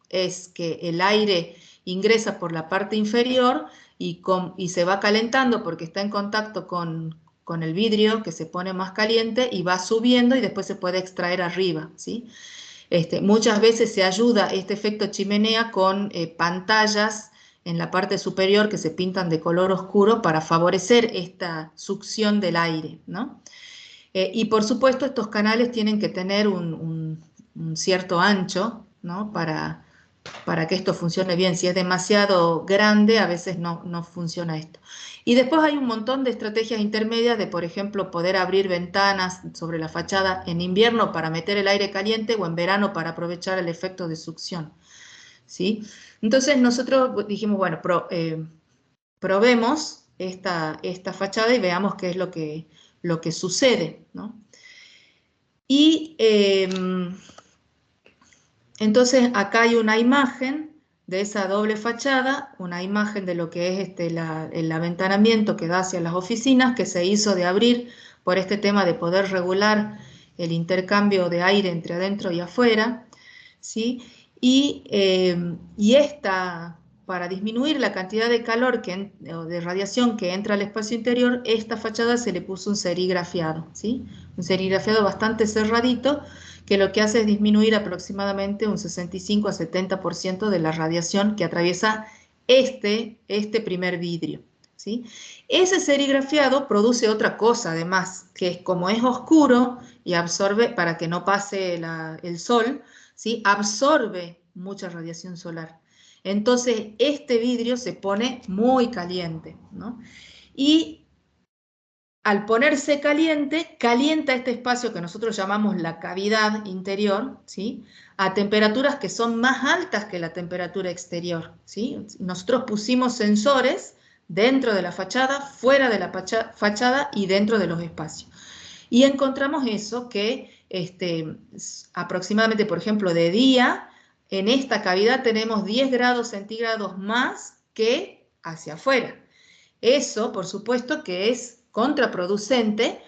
es que el aire ingresa por la parte inferior y se va calentando porque está en contacto con el vidrio, que se pone más caliente y va subiendo y después se puede extraer arriba, ¿sí? Muchas veces se ayuda este efecto chimenea con pantallas en la parte superior que se pintan de color oscuro para favorecer esta succión del aire, ¿no? Y por supuesto estos canales tienen que tener un cierto ancho, ¿no? Para que esto funcione bien. Si es demasiado grande, a veces no funciona esto. Y después hay un montón de estrategias intermedias de, por ejemplo, poder abrir ventanas sobre la fachada en invierno para meter el aire caliente o en verano para aprovechar el efecto de succión, ¿sí? Entonces nosotros dijimos, bueno, probemos esta fachada y veamos qué es lo que sucede, ¿no? Y entonces acá hay una imagen de esa doble fachada, una imagen de lo que es el aventanamiento que da hacia las oficinas, que se hizo de abrir por este tema de poder regular el intercambio de aire entre adentro y afuera, ¿sí? Y para disminuir la cantidad de calor o de radiación que entra al espacio interior, esta fachada se le puso un serigrafiado, ¿sí? Un serigrafiado bastante cerradito, que lo que hace es disminuir aproximadamente un 65 a 70% de la radiación que atraviesa este primer vidrio, ¿sí? Ese serigrafiado produce otra cosa además, que es como es oscuro y absorbe, para que no pase el sol, ¿sí? Absorbe mucha radiación solar. Entonces este vidrio se pone muy caliente, ¿no? Y al ponerse caliente, calienta este espacio que nosotros llamamos la cavidad interior, ¿sí? A temperaturas que son más altas que la temperatura exterior, ¿sí? Nosotros pusimos sensores dentro de la fachada, fuera de la fachada y dentro de los espacios. Y encontramos eso, que aproximadamente, por ejemplo, de día, en esta cavidad tenemos 10 grados centígrados más que hacia afuera. Eso, por supuesto, que es contraproducente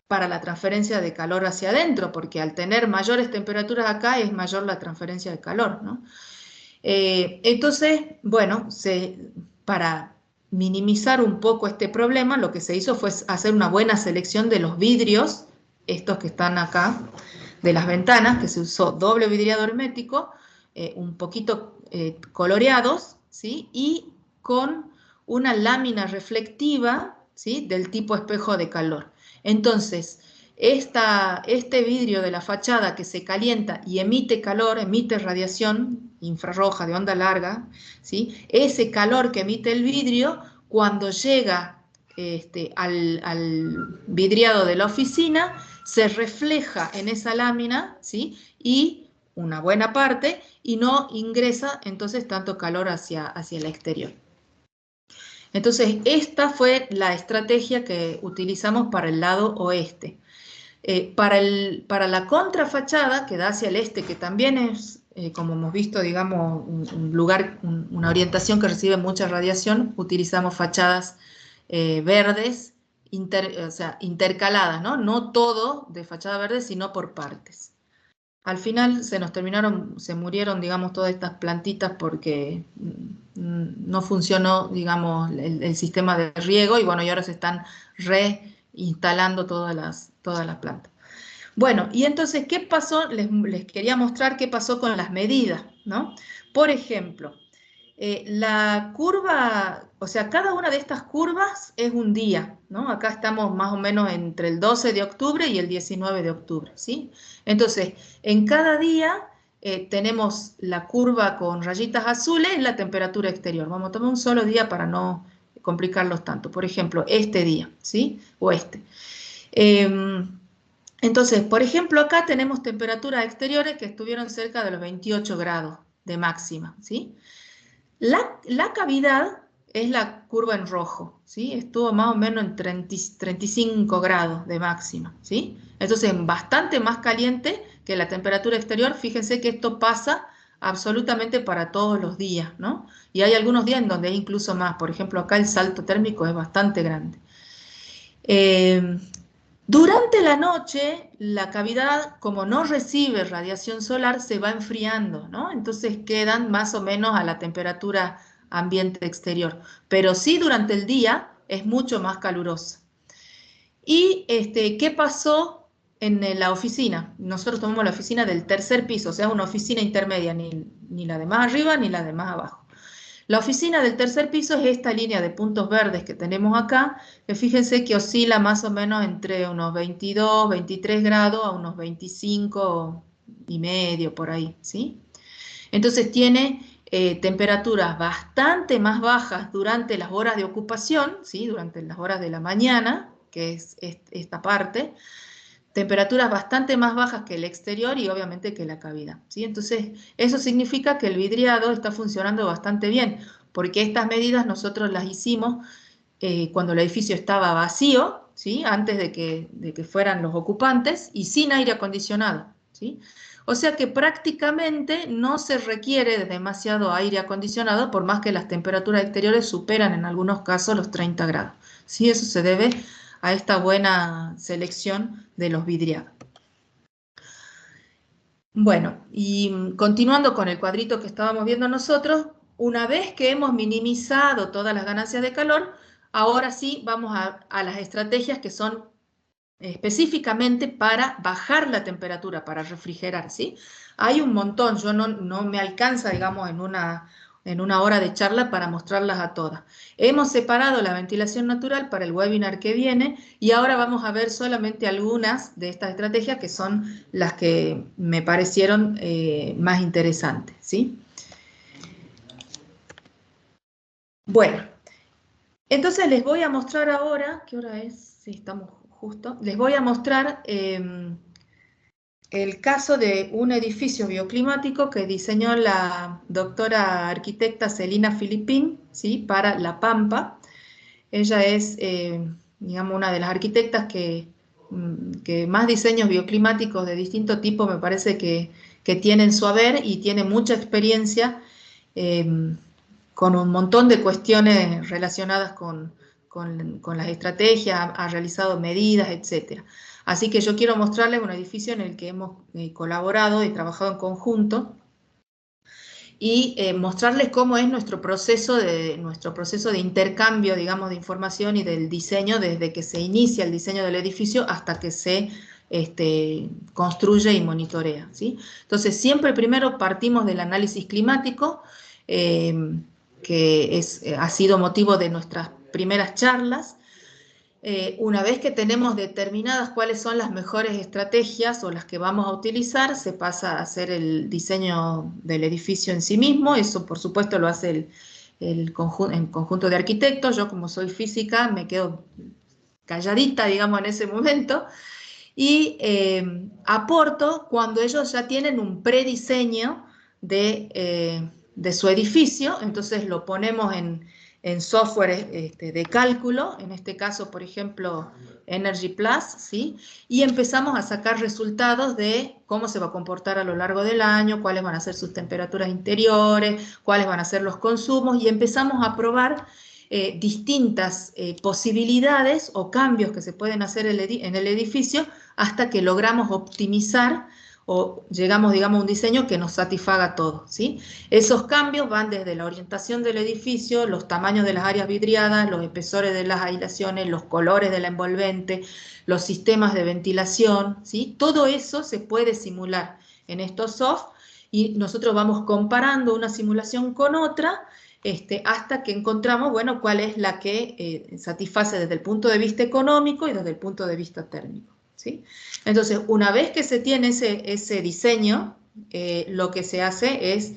para la transferencia de calor hacia adentro, porque al tener mayores temperaturas acá es mayor la transferencia de calor, ¿no? Entonces, bueno, para minimizar un poco este problema, lo que se hizo fue hacer una buena selección de los vidrios, estos que están acá, de las ventanas, que se usó doble vidriado hermético, un poquito coloreados, ¿sí? Y con una lámina reflectiva, ¿sí? Del tipo espejo de calor. Entonces, este vidrio de la fachada que se calienta y emite calor, emite radiación infrarroja de onda larga, ¿sí? Ese calor que emite el vidrio, cuando llega al vidriado de la oficina, se refleja en esa lámina, ¿sí? Y una buena parte, y no ingresa entonces tanto calor hacia el exterior. Entonces, esta fue la estrategia que utilizamos para el lado oeste. Para la contrafachada, que da hacia el este, que también es, como hemos visto, digamos, un lugar, una orientación que recibe mucha radiación, utilizamos fachadas verdes, o sea, intercaladas, ¿no? No todo de fachada verde, sino por partes. Al final se murieron, digamos, todas estas plantitas porque no funcionó, digamos, el sistema de riego y bueno, y ahora se están reinstalando todas las plantas. Bueno, y entonces, ¿qué pasó? Les quería mostrar qué pasó con las medidas, ¿no? Por ejemplo, la curva, o sea, cada una de estas curvas es un día, ¿no? Acá estamos más o menos entre el 12 de octubre y el 19 de octubre, ¿sí? Entonces, en cada día tenemos la curva con rayitas azules, la temperatura exterior. Vamos a tomar un solo día para no complicarlos tanto. Por ejemplo, este día, ¿sí? O este. Entonces, por ejemplo, acá tenemos temperaturas exteriores que estuvieron cerca de los 28 grados de máxima, ¿sí? La cavidad es la curva en rojo, ¿sí? Estuvo más o menos en 35 grados de máxima, ¿sí? Entonces, bastante más caliente que la temperatura exterior. Fíjense que esto pasa absolutamente para todos los días, ¿no? Y hay algunos días en donde hay incluso más. Por ejemplo, acá el salto térmico es bastante grande. Durante la noche, la cavidad, como no recibe radiación solar, se va enfriando, ¿no? Entonces quedan más o menos a la temperatura ambiente exterior. Pero sí, durante el día es mucho más calurosa. ¿Y qué pasó en la oficina? Nosotros tomamos la oficina del tercer piso, o sea, una oficina intermedia, ni la de más arriba ni la de más abajo. La oficina del tercer piso es esta línea de puntos verdes que tenemos acá, que fíjense que oscila más o menos entre unos 22, 23 grados a unos 25 y medio por ahí, ¿sí? Entonces tiene temperaturas bastante más bajas durante las horas de ocupación, ¿sí? Durante las horas de la mañana, que es esta parte, temperaturas bastante más bajas que el exterior y obviamente que la cavidad, ¿sí? Entonces, eso significa que el vidriado está funcionando bastante bien, porque estas medidas nosotros las hicimos cuando el edificio estaba vacío, ¿sí? Antes de que fueran los ocupantes y sin aire acondicionado, ¿sí? O sea que prácticamente no se requiere demasiado aire acondicionado, por más que las temperaturas exteriores superan en algunos casos los 30 grados, ¿sí? Eso se debe a esta buena selección de los vidriados. Bueno, y continuando con el cuadrito que estábamos viendo nosotros, una vez que hemos minimizado todas las ganancias de calor, ahora sí vamos a las estrategias que son específicamente para bajar la temperatura, para refrigerar, ¿sí? Hay un montón, yo no me alcanza, digamos, en una hora de charla para mostrarlas a todas. Hemos separado la ventilación natural para el webinar que viene y ahora vamos a ver solamente algunas de estas estrategias que son las que me parecieron más interesantes, ¿sí? Bueno, entonces les voy a mostrar ahora, ¿qué hora es? Sí, estamos justo. Les voy a mostrar el caso de un edificio bioclimático que diseñó la doctora arquitecta Celina Filipín, ¿sí? Para La Pampa. Ella es, digamos, una de las arquitectas que más diseños bioclimáticos de distinto tipo me parece que tiene en su haber y tiene mucha experiencia con un montón de cuestiones relacionadas con las estrategias, ha realizado medidas, etc. Así que yo quiero mostrarles un edificio en el que hemos colaborado y trabajado en conjunto y mostrarles cómo es nuestro proceso de intercambio, digamos, de información y del diseño, desde que se inicia el diseño del edificio hasta que se construye y monitorea, ¿sí? Entonces, siempre primero partimos del análisis climático, que ha sido motivo de nuestras primeras charlas. Una vez que tenemos determinadas cuáles son las mejores estrategias o las que vamos a utilizar, se pasa a hacer el diseño del edificio en sí mismo. Eso, por supuesto, lo hace el conjunto de arquitectos. Yo, como soy física, me quedo calladita, digamos, en ese momento, y aporto cuando ellos ya tienen un prediseño de su edificio. Entonces lo ponemos en software de cálculo, en este caso, por ejemplo, Energy Plus, ¿sí? Y empezamos a sacar resultados de cómo se va a comportar a lo largo del año, cuáles van a ser sus temperaturas interiores, cuáles van a ser los consumos, y empezamos a probar distintas posibilidades o cambios que se pueden hacer en el edificio hasta que logramos optimizar o llegamos, digamos, a un diseño que nos satisfaga todo, ¿sí? Esos cambios van desde la orientación del edificio, los tamaños de las áreas vidriadas, los espesores de las aislaciones, los colores de la envolvente, los sistemas de ventilación, ¿sí? Todo eso se puede simular en estos soft, y nosotros vamos comparando una simulación con otra hasta que encontramos, bueno, cuál es la que satisface desde el punto de vista económico y desde el punto de vista térmico, ¿sí? Entonces, una vez que se tiene ese diseño, lo que se hace es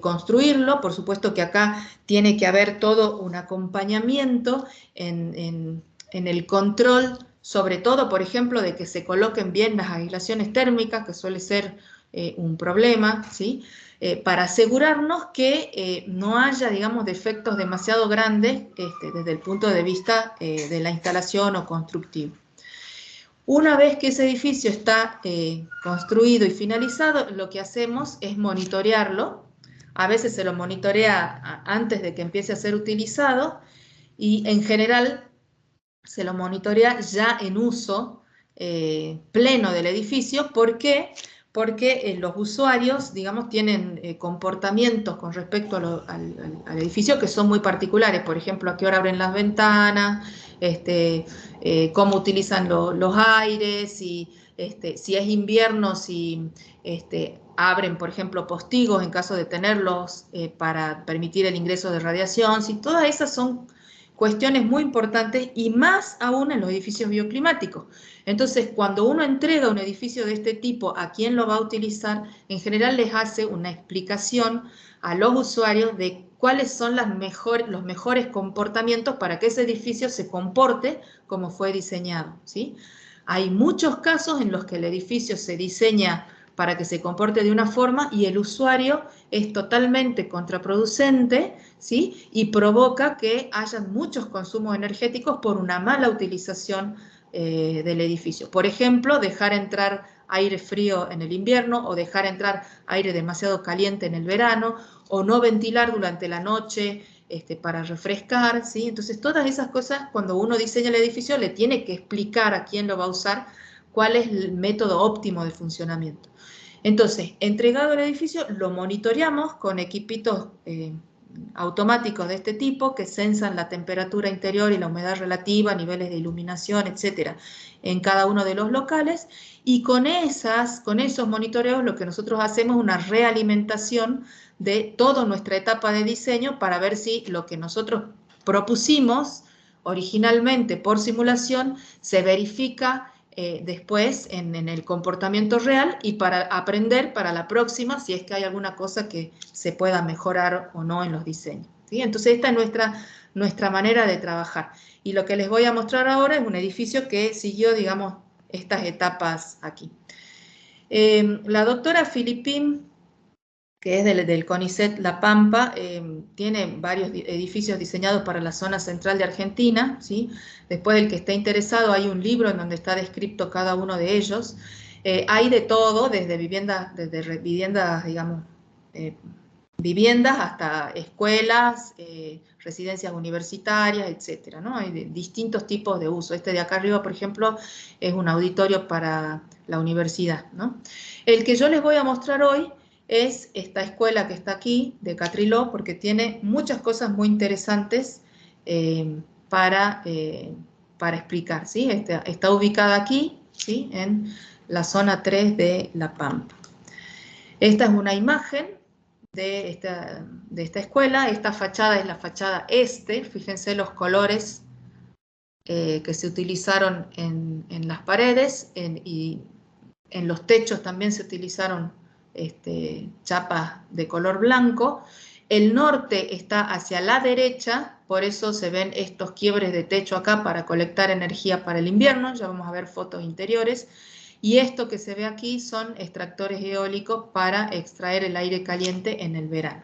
construirlo. Por supuesto que acá tiene que haber todo un acompañamiento en el control, sobre todo, por ejemplo, de que se coloquen bien las aislaciones térmicas, que suele ser un problema, ¿sí? Para asegurarnos que no haya, digamos, defectos demasiado grandes desde el punto de vista de la instalación o constructivo. Una vez que ese edificio está construido y finalizado, lo que hacemos es monitorearlo. A veces se lo monitorea antes de que empiece a ser utilizado, y en general se lo monitorea ya en uso pleno del edificio. ¿Por qué? Porque los usuarios, digamos, tienen comportamientos con respecto al edificio que son muy particulares. Por ejemplo, a qué hora abren las ventanas, cómo utilizan los aires, si es invierno, si abren, por ejemplo, postigos en caso de tenerlos para permitir el ingreso de radiación. Si todas esas son cuestiones muy importantes, y más aún en los edificios bioclimáticos. Entonces, cuando uno entrega un edificio de este tipo a quien lo va a utilizar, en general les hace una explicación a los usuarios de cuáles son los mejores comportamientos para que ese edificio se comporte como fue diseñado, ¿sí? Hay muchos casos en los que el edificio se diseña para que se comporte de una forma y el usuario es totalmente contraproducente, ¿sí? Y provoca que haya muchos consumos energéticos por una mala utilización del edificio. Por ejemplo, dejar entrar aire frío en el invierno, o dejar entrar aire demasiado caliente en el verano, o no ventilar durante la noche para refrescar, ¿sí? Entonces, todas esas cosas, cuando uno diseña el edificio, le tiene que explicar a quién lo va a usar cuál es el método óptimo de funcionamiento. Entonces, entregado el edificio, lo monitoreamos con equipitos automáticos de este tipo que censan la temperatura interior y la humedad relativa, niveles de iluminación, etcétera, en cada uno de los locales, y con esos monitoreos lo que nosotros hacemos es una realimentación de toda nuestra etapa de diseño para ver si lo que nosotros propusimos originalmente por simulación se verifica después en el comportamiento real, y para aprender para la próxima si es que hay alguna cosa que se pueda mejorar o no en los diseños, ¿sí? Entonces esta es nuestra manera de trabajar, y lo que les voy a mostrar ahora es un edificio que siguió, digamos, estas etapas aquí. La doctora Filipín, que es del CONICET La Pampa, tiene varios edificios diseñados para la zona central de Argentina, ¿sí? Después, el que esté interesado, hay un libro en donde está descrito cada uno de ellos. Hay de todo, desde viviendas, digamos, viviendas hasta escuelas, residencias universitarias, etcétera, ¿no? Hay distintos tipos de uso. Este de acá arriba, por ejemplo, es un auditorio para la universidad, ¿no? El que yo les voy a mostrar hoy es esta escuela que está aquí, de Catriló, porque tiene muchas cosas muy interesantes para explicar, ¿sí? Está ubicada aquí, ¿sí? En la zona 3 de La Pampa. Esta es una imagen de esta escuela. Esta fachada es la fachada este. Fíjense los colores que se utilizaron en las paredes y en los techos también se utilizaron chapas de color blanco. El norte está hacia la derecha, por eso se ven estos quiebres de techo acá para colectar energía para el invierno. Ya vamos a ver fotos interiores. Y esto que se ve aquí son extractores eólicos para extraer el aire caliente en el verano.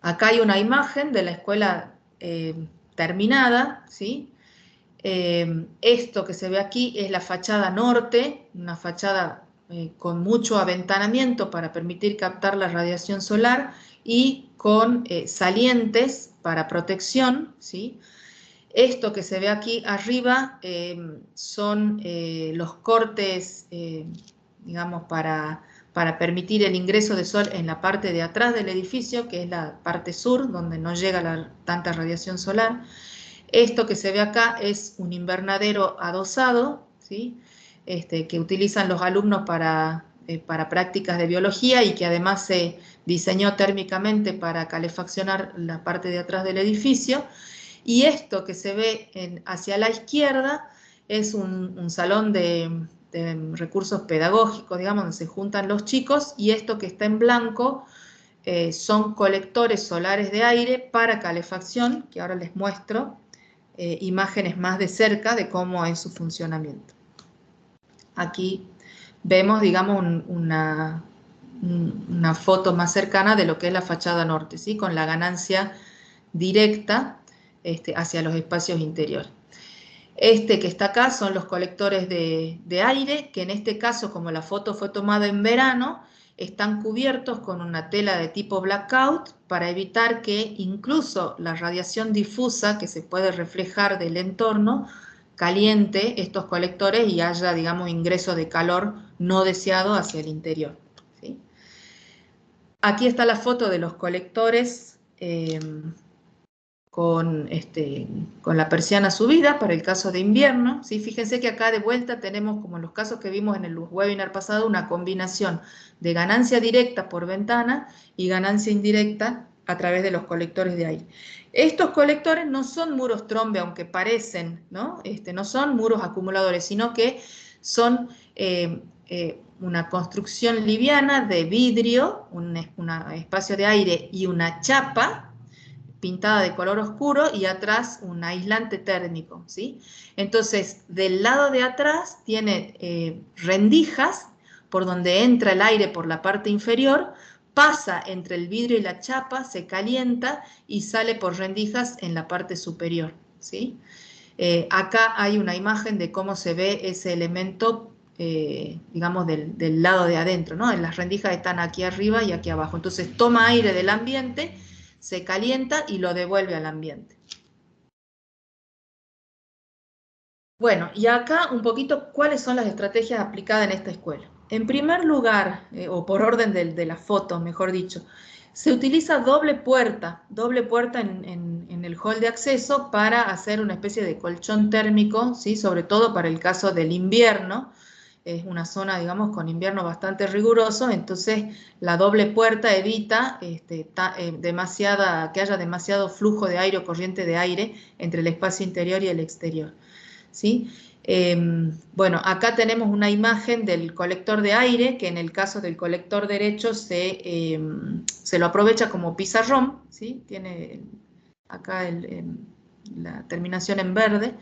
Acá hay una imagen de la escuela terminada, ¿sí? Esto que se ve aquí es la fachada norte, una fachada con mucho aventanamiento para permitir captar la radiación solar y con salientes para protección, ¿sí? Esto que se ve aquí arriba son los cortes, digamos, para permitir el ingreso de sol en la parte de atrás del edificio, que es la parte sur, donde no llega tanta radiación solar. Esto que se ve acá es un invernadero adosado, ¿sí? Que utilizan los alumnos para prácticas de biología y que además se diseñó térmicamente para calefaccionar la parte de atrás del edificio. Y esto que se ve hacia la izquierda es un salón de recursos pedagógicos, digamos, donde se juntan los chicos, y esto que está en blanco son colectores solares de aire para calefacción, que ahora les muestro imágenes más de cerca de cómo es su funcionamiento. Aquí vemos, digamos, una foto más cercana de lo que es la fachada norte, ¿sí? Con la ganancia directa hacia los espacios interiores. Este que está acá son los colectores de aire, que en este caso, como la foto fue tomada en verano, están cubiertos con una tela de tipo blackout para evitar que incluso la radiación difusa que se puede reflejar del entorno caliente estos colectores y haya, digamos, ingreso de calor no deseado hacia el interior, ¿sí? Aquí está la foto de los colectores con la persiana subida para el caso de invierno, ¿sí? Fíjense que acá de vuelta tenemos, como en los casos que vimos en el webinar pasado, una combinación de ganancia directa por ventana y ganancia indirecta a través de los colectores de aire. Estos colectores no son muros trombe, aunque parecen, ¿no? No son muros acumuladores, sino que son una construcción liviana de vidrio, un espacio de aire y una chapa pintada de color oscuro y atrás un aislante térmico, ¿sí? Entonces, del lado de atrás tiene rendijas por donde entra el aire por la parte inferior, pasa entre el vidrio y la chapa, se calienta y sale por rendijas en la parte superior, ¿sí? Acá hay una imagen de cómo se ve ese elemento, digamos, del lado de adentro, ¿no? Las rendijas están aquí arriba y aquí abajo. Entonces, toma aire del ambiente, se calienta y lo devuelve al ambiente. Bueno, y acá un poquito cuáles son las estrategias aplicadas en esta escuela. En primer lugar, o por orden de la foto, mejor dicho, se utiliza doble puerta en el hall de acceso para hacer una especie de colchón térmico, ¿sí? Sobre todo para el caso del invierno. Es una zona, digamos, con invierno bastante riguroso, entonces la doble puerta evita que haya demasiado flujo de aire o corriente de aire entre el espacio interior y el exterior, ¿sí? Bueno, acá tenemos una imagen del colector de aire, que en el caso del colector derecho se lo aprovecha como pizarrón, ¿sí? Tiene acá la terminación en verde.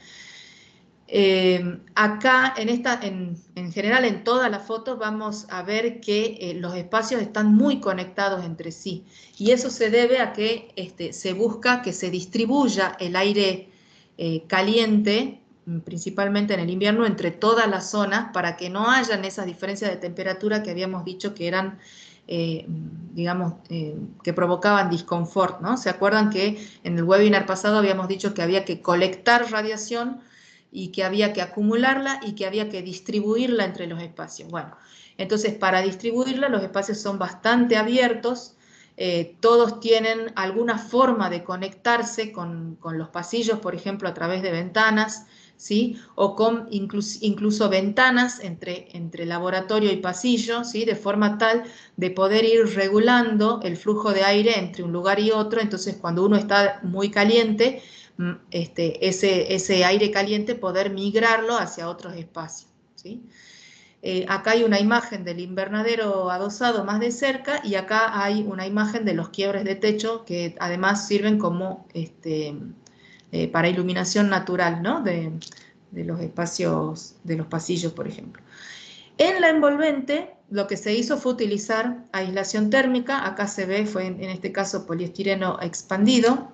Acá, en general, en todas las fotos vamos a ver que los espacios están muy conectados entre sí. Y eso se debe a que se busca que se distribuya el aire caliente, principalmente en el invierno, entre todas las zonas para que no hayan esas diferencias de temperatura que habíamos dicho que eran, digamos, que provocaban disconfort, ¿no? ¿Se acuerdan que en el webinar pasado habíamos dicho que había que colectar radiación y que había que acumularla y que había que distribuirla entre los espacios? Bueno, entonces para distribuirla los espacios son bastante abiertos, todos tienen alguna forma de conectarse con los pasillos, por ejemplo, a través de ventanas, ¿sí? O con incluso ventanas entre laboratorio y pasillo, ¿sí? De forma tal de poder ir regulando el flujo de aire entre un lugar y otro. Entonces, cuando uno está muy caliente, ese aire caliente poder migrarlo hacia otros espacios, ¿sí? Acá hay una imagen del invernadero adosado más de cerca, y acá hay una imagen de los quiebres de techo que además sirven como para iluminación natural, ¿no? de los espacios, de los pasillos, por ejemplo. En la envolvente, lo que se hizo fue utilizar aislación térmica. Acá se ve, fue en este caso poliestireno expandido,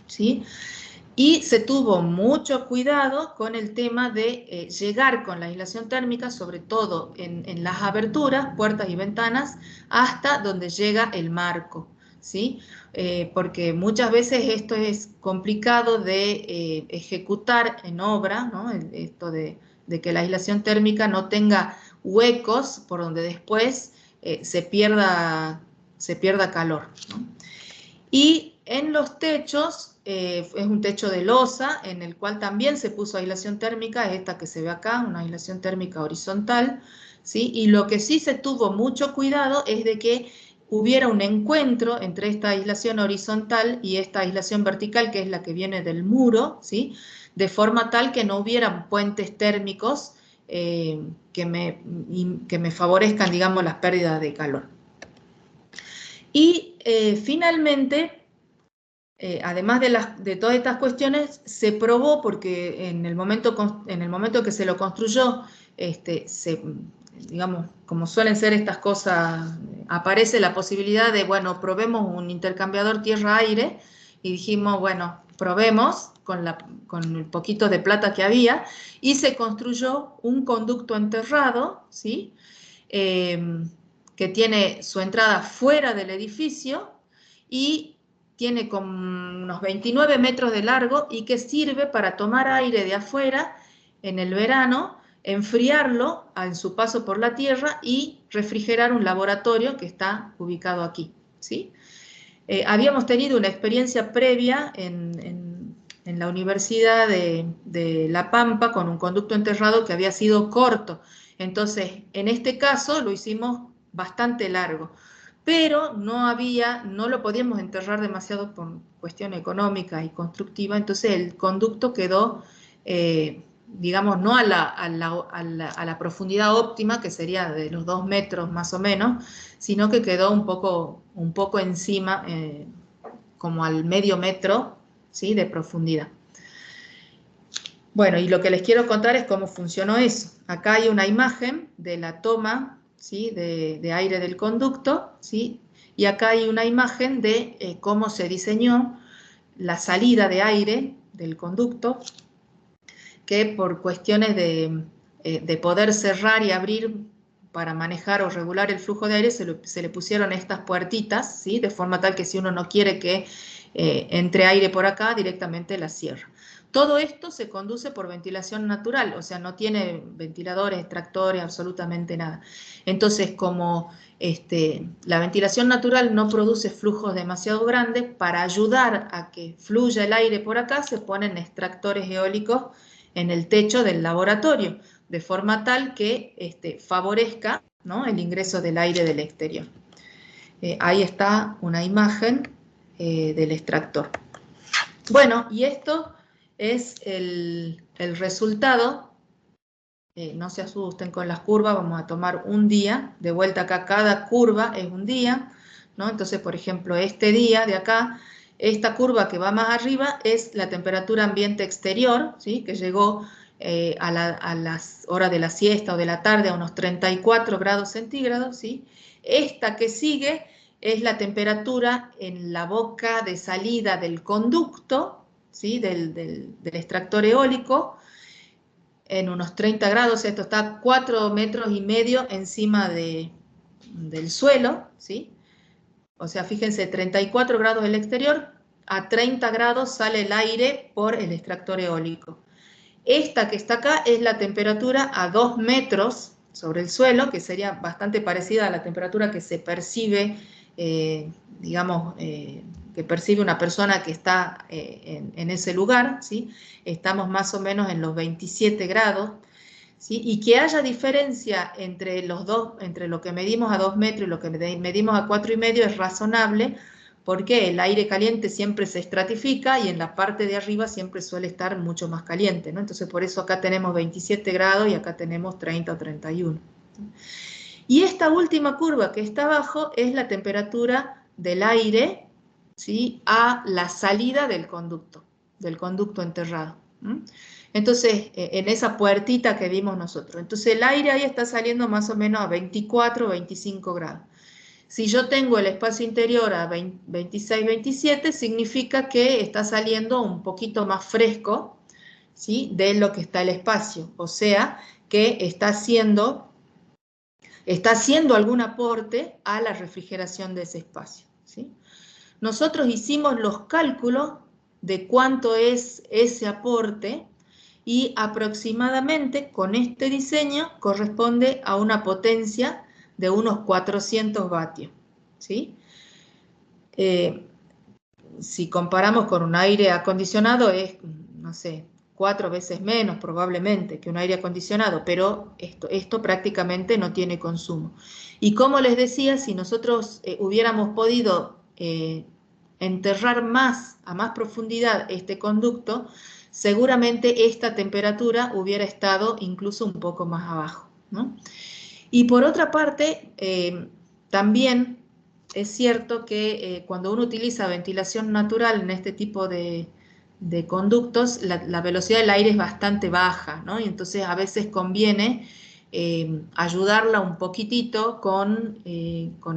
¿sí? Y se tuvo mucho cuidado con el tema de llegar con la aislación térmica, sobre todo en las aberturas, puertas y ventanas, hasta donde llega el marco, ¿sí? Porque muchas veces esto es complicado de ejecutar en obra, ¿no? Esto de que la aislación térmica no tenga huecos por donde después se pierda calor, ¿no? Y en los techos, es un techo de losa, en el cual también se puso aislación térmica, es esta que se ve acá, una aislación térmica horizontal, ¿sí? Y lo que sí se tuvo mucho cuidado es de que hubiera un encuentro entre esta aislación horizontal y esta aislación vertical, que es la que viene del muro, ¿sí? De forma tal que no hubieran puentes térmicos que me favorezcan, digamos, las pérdidas de calor. Y finalmente, además de todas estas cuestiones, se probó, porque en el momento que se lo construyó, digamos, como suelen ser estas cosas, aparece la posibilidad de, bueno, probemos un intercambiador tierra-aire, y dijimos, bueno, probemos con el poquito de plata que había, y se construyó un conducto enterrado, ¿sí? Que tiene su entrada fuera del edificio y tiene como unos 29 metros de largo, y que sirve para tomar aire de afuera en el verano, enfriarlo en su paso por la tierra y refrigerar un laboratorio que está ubicado aquí, ¿sí? Habíamos tenido una experiencia previa en la Universidad de La Pampa con un conducto enterrado que había sido corto. Entonces, en este caso lo hicimos bastante largo, pero no lo podíamos enterrar demasiado por cuestión económica y constructiva. Entonces el conducto quedó, digamos, no a la profundidad óptima, que sería de los 2 metros más o menos, sino que quedó un poco encima, como al medio metro, ¿sí? De profundidad. Bueno, y lo que les quiero contar es cómo funcionó eso. Acá hay una imagen de la toma, ¿sí? de aire del conducto, ¿sí? Y acá hay una imagen de cómo se diseñó la salida de aire del conducto, que por cuestiones de poder cerrar y abrir para manejar o regular el flujo de aire, se le pusieron estas puertitas, ¿sí? De forma tal que si uno no quiere que entre aire por acá, directamente la cierra. Todo esto se conduce por ventilación natural, o sea, no tiene ventiladores, extractores, absolutamente nada. Entonces, como la ventilación natural no produce flujos demasiado grandes, para ayudar a que fluya el aire por acá, se ponen extractores eólicos en el techo del laboratorio, de forma tal que favorezca, ¿no? El ingreso del aire del exterior. Ahí está una imagen del extractor. Bueno, y esto es el resultado. No se asusten con las curvas, vamos a tomar un día. De vuelta acá, cada curva es un día, ¿no? Entonces, por ejemplo, este día de acá, esta curva que va más arriba es la temperatura ambiente exterior, ¿sí? Que llegó a las horas de la siesta o de la tarde a unos 34 grados centígrados, ¿sí? Esta que sigue es la temperatura en la boca de salida del conducto, ¿sí? del extractor eólico, en unos 30 grados. Esto está 4,5 metros encima del suelo, ¿sí? O sea, fíjense, 34 grados el exterior, a 30 grados sale el aire por el extractor eólico. Esta que está acá es la temperatura a 2 metros sobre el suelo, que sería bastante parecida a la temperatura que se percibe, digamos, que percibe una persona que está en ese lugar, ¿sí? Estamos más o menos en los 27 grados, ¿sí? Y que haya diferencia entre los dos, entre lo que medimos a 2 metros y lo que medimos a 4,5 es razonable, porque el aire caliente siempre se estratifica y en la parte de arriba siempre suele estar mucho más caliente, ¿no? Entonces por eso acá tenemos 27 grados y acá tenemos 30 o 31. Y esta última curva que está abajo es la temperatura del aire, ¿sí? A la salida del conducto enterrado. Entonces, en esa puertita que vimos nosotros. Entonces el aire ahí está saliendo más o menos a 24 o 25 grados. Si yo tengo el espacio interior a 26, 27, significa que está saliendo un poquito más fresco, ¿sí? De lo que está el espacio. O sea, que está haciendo algún aporte a la refrigeración de ese espacio, ¿sí? Nosotros hicimos los cálculos de cuánto es ese aporte y aproximadamente con este diseño corresponde a una potencia de unos 400 vatios, ¿sí? Si comparamos con un aire acondicionado es, no sé, 4 veces menos probablemente que un aire acondicionado, pero esto prácticamente no tiene consumo. Y como les decía, si nosotros hubiéramos podido enterrar a más profundidad este conducto, seguramente esta temperatura hubiera estado incluso un poco más abajo, ¿no? Y por otra parte, también es cierto que cuando uno utiliza ventilación natural en este tipo de conductos, la velocidad del aire es bastante baja, ¿no? Y entonces a veces conviene ayudarla un poquitito con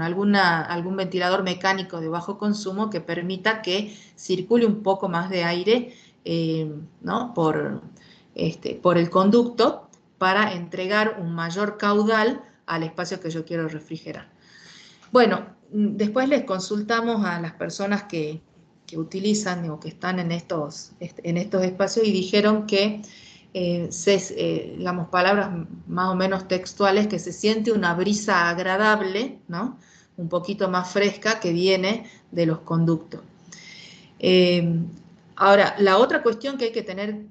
algún ventilador mecánico de bajo consumo que permita que circule un poco más de aire, ¿no? por el conducto para entregar un mayor caudal al espacio que yo quiero refrigerar. Bueno, después les consultamos a las personas que utilizan o que están en estos espacios y dijeron que, digamos, palabras más o menos textuales, que se siente una brisa agradable, ¿no? Un poquito más fresca que viene de los conductos. Ahora, la otra cuestión que hay que tener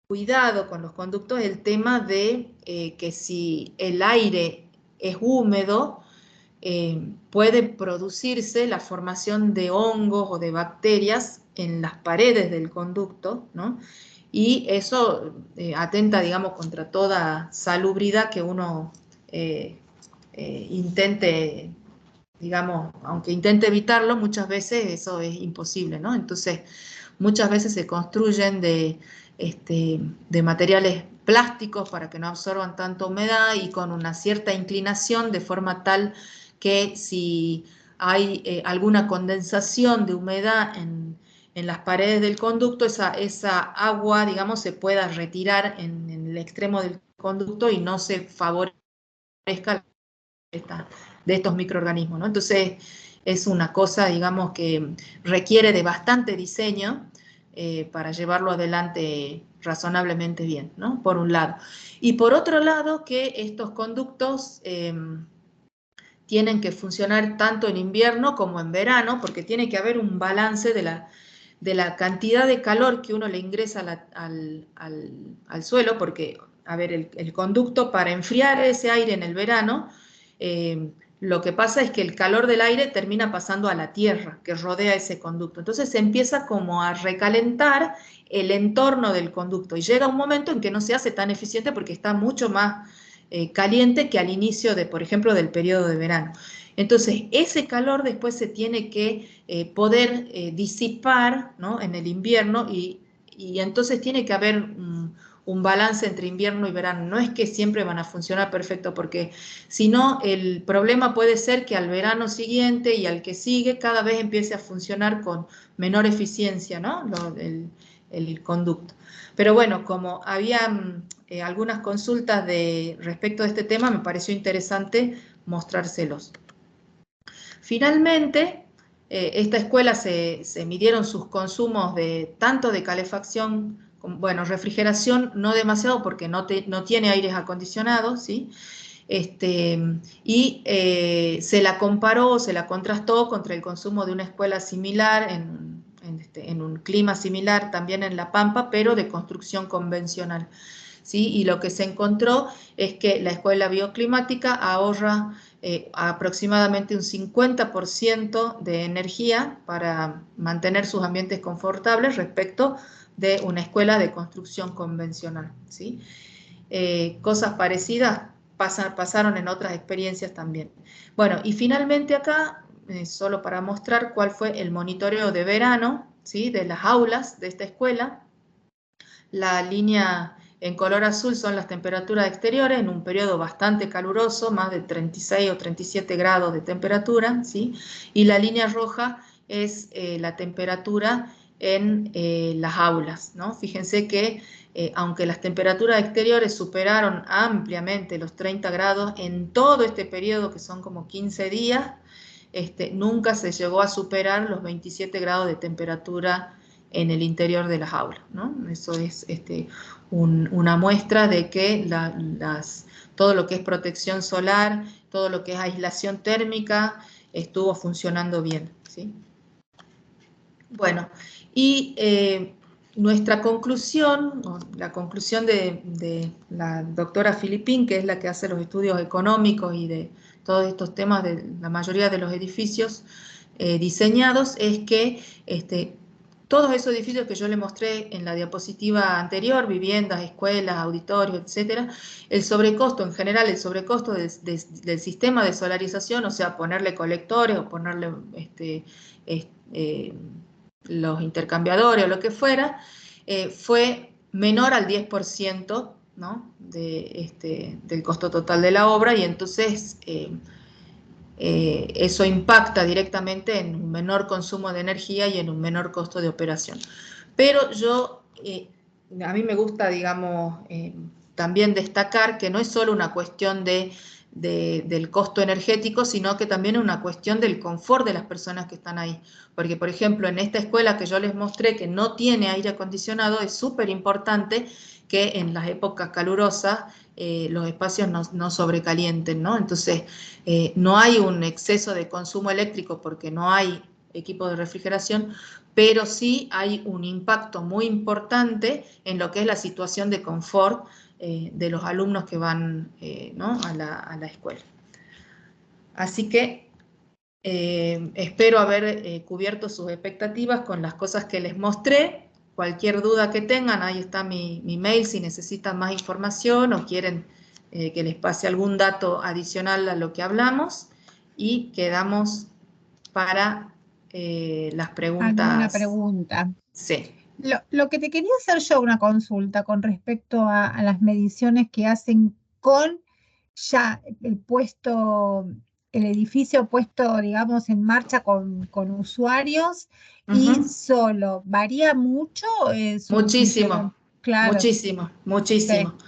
cuidado con los conductos es el tema de que si el aire es húmedo, puede producirse la formación de hongos o de bacterias en las paredes del conducto, ¿no? Y eso atenta, digamos, contra toda salubridad que uno intente, digamos, aunque intente evitarlo, muchas veces eso es imposible, ¿no? Entonces, muchas veces se construyen de materiales plásticos para que no absorban tanta humedad y con una cierta inclinación de forma tal que si hay alguna condensación de humedad en las paredes del conducto, esa agua, digamos, se pueda retirar en el extremo del conducto y no se favorezca de estos microorganismos, ¿no? Entonces, es una cosa, digamos, que requiere de bastante diseño para llevarlo adelante razonablemente bien, ¿no? Por un lado. Y por otro lado, que estos conductos tienen que funcionar tanto en invierno como en verano, porque tiene que haber un balance de la cantidad de calor que uno le ingresa al suelo, porque, a ver, el conducto para enfriar ese aire en el verano, lo que pasa es que el calor del aire termina pasando a la tierra que rodea ese conducto. Entonces se empieza como a recalentar el entorno del conducto y llega un momento en que no se hace tan eficiente porque está mucho más caliente que al inicio por ejemplo, del periodo de verano. Entonces, ese calor después se tiene que poder disipar, ¿no? En el invierno y entonces tiene que haber un balance entre invierno y verano. No es que siempre van a funcionar perfecto, porque si no, el problema puede ser que al verano siguiente y al que sigue cada vez empiece a funcionar con menor eficiencia, ¿no? El conducto. Pero bueno, como había algunas consultas respecto de este tema, me pareció interesante mostrárselos. Finalmente, esta escuela se midieron sus consumos tanto de calefacción, bueno, refrigeración no demasiado porque no tiene aires acondicionados, ¿sí? Se la comparó, se la contrastó contra el consumo de una escuela similar en un clima similar también en La Pampa, pero de construcción convencional, ¿sí? Y lo que se encontró es que la escuela bioclimática ahorra aproximadamente un 50% de energía para mantener sus ambientes confortables respecto de una escuela de construcción convencional, ¿sí? Cosas parecidas pasaron en otras experiencias también. Bueno, y finalmente acá, solo para mostrar cuál fue el monitoreo de verano, ¿sí? De las aulas de esta escuela. La línea en color azul son las temperaturas exteriores en un periodo bastante caluroso, más de 36 o 37 grados de temperatura, ¿sí? Y la línea roja es la temperatura en las aulas, ¿no? Fíjense que aunque las temperaturas exteriores superaron ampliamente los 30 grados en todo este periodo, que son como 15 días, nunca se llegó a superar los 27 grados de temperatura en el interior de las aulas, ¿no? Eso es una muestra de que todo lo que es protección solar, todo lo que es aislación térmica, estuvo funcionando bien, ¿sí? Bueno, y nuestra conclusión, la conclusión de la doctora Filipín, que es la que hace los estudios económicos y de todos estos temas de la mayoría de los edificios diseñados, es que todos esos edificios que yo le mostré en la diapositiva anterior, viviendas, escuelas, auditorios, etcétera, el sobrecosto, en general, el sobrecosto del sistema de solarización, o sea, ponerle colectores o ponerle los intercambiadores o lo que fuera, fue menor al 10%, ¿no? Del costo total de la obra, y entonces eso impacta directamente en un menor consumo de energía y en un menor costo de operación. Pero a mí me gusta, digamos, también destacar que no es solo una cuestión del costo energético, sino que también es una cuestión del confort de las personas que están ahí. Porque, por ejemplo, en esta escuela que yo les mostré, que no tiene aire acondicionado, es súper importante que en las épocas calurosas los espacios no sobrecalienten, ¿no? Entonces, no hay un exceso de consumo eléctrico porque no hay equipo de refrigeración, pero sí hay un impacto muy importante en lo que es la situación de confort de los alumnos que van ¿no? a la escuela. Así que espero haber cubierto sus expectativas con las cosas que les mostré. Cualquier duda que tengan, ahí está mi mail si necesitan más información o quieren que les pase algún dato adicional a lo que hablamos, y quedamos para las preguntas. ¿Alguna pregunta? Sí. Lo que te quería hacer yo una consulta con respecto a las mediciones que hacen con ya el edificio puesto, digamos, en marcha con usuarios y solo. ¿Varía mucho su Muchísimo, funcionamiento? Claro, muchísimo, muchísimo. sí,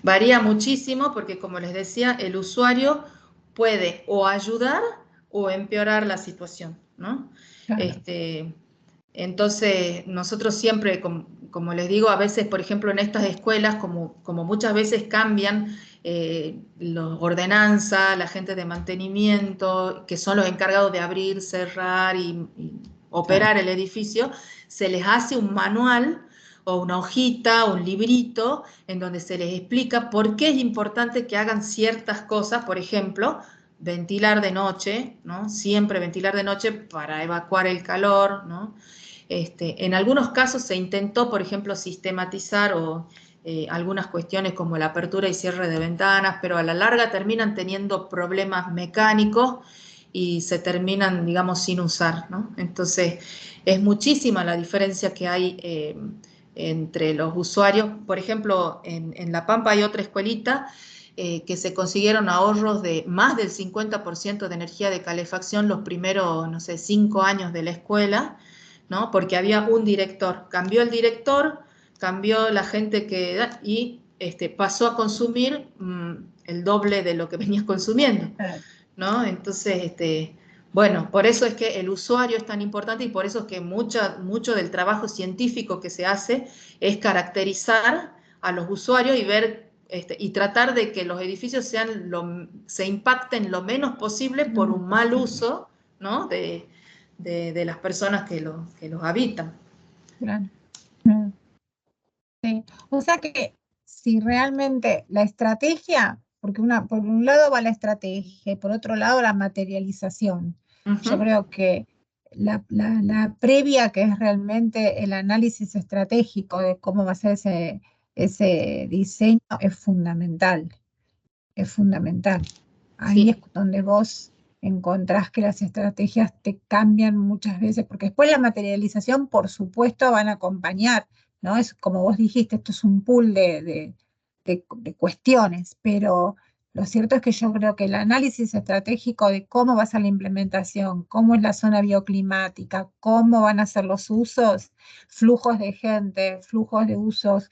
Varía muchísimo porque, como les decía, el usuario puede o ayudar o empeorar la situación, ¿no? claro. Entonces, nosotros siempre, como les digo, a veces, por ejemplo, en estas escuelas, como muchas veces cambian los ordenanzas, la gente de mantenimiento, que son los encargados de abrir, cerrar y operar el edificio, se les hace un manual o una hojita, un librito, en donde se les explica por qué es importante que hagan ciertas cosas, por ejemplo, ventilar de noche, ¿no? Siempre ventilar de noche para evacuar el calor, ¿no? En algunos casos se intentó, por ejemplo, sistematizar algunas cuestiones como la apertura y cierre de ventanas, pero a la larga terminan teniendo problemas mecánicos y se terminan, digamos, sin usar, ¿no? Entonces, es muchísima la diferencia que hay entre los usuarios. Por ejemplo, en La Pampa hay otra escuelita que se consiguieron ahorros de más del 50% de energía de calefacción los primeros, no sé, 5 años de la escuela, ¿no? Porque había un director. Cambió el director, cambió la gente y pasó a consumir el doble de lo que venía consumiendo, ¿no? Entonces, bueno, por eso es que el usuario es tan importante y por eso es que mucho del trabajo científico que se hace es caracterizar a los usuarios y ver y tratar de que los edificios se impacten lo menos posible por un mal uso, ¿no? de las personas que los habitan. Claro. Sí. O sea que si realmente la estrategia, porque por un lado va la estrategia y por otro lado la materialización. Yo creo que la previa, que es realmente el análisis estratégico de cómo va a ser ese diseño, es fundamental. Es fundamental. Ahí es Sí. donde vos encontrás que las estrategias te cambian muchas veces, porque después la materialización, por supuesto, van a acompañar, ¿no? Es como vos dijiste, esto es un pool de cuestiones, pero lo cierto es que yo creo que el análisis estratégico de cómo va a ser la implementación, cómo es la zona bioclimática, cómo van a ser los usos, flujos de gente, flujos de usos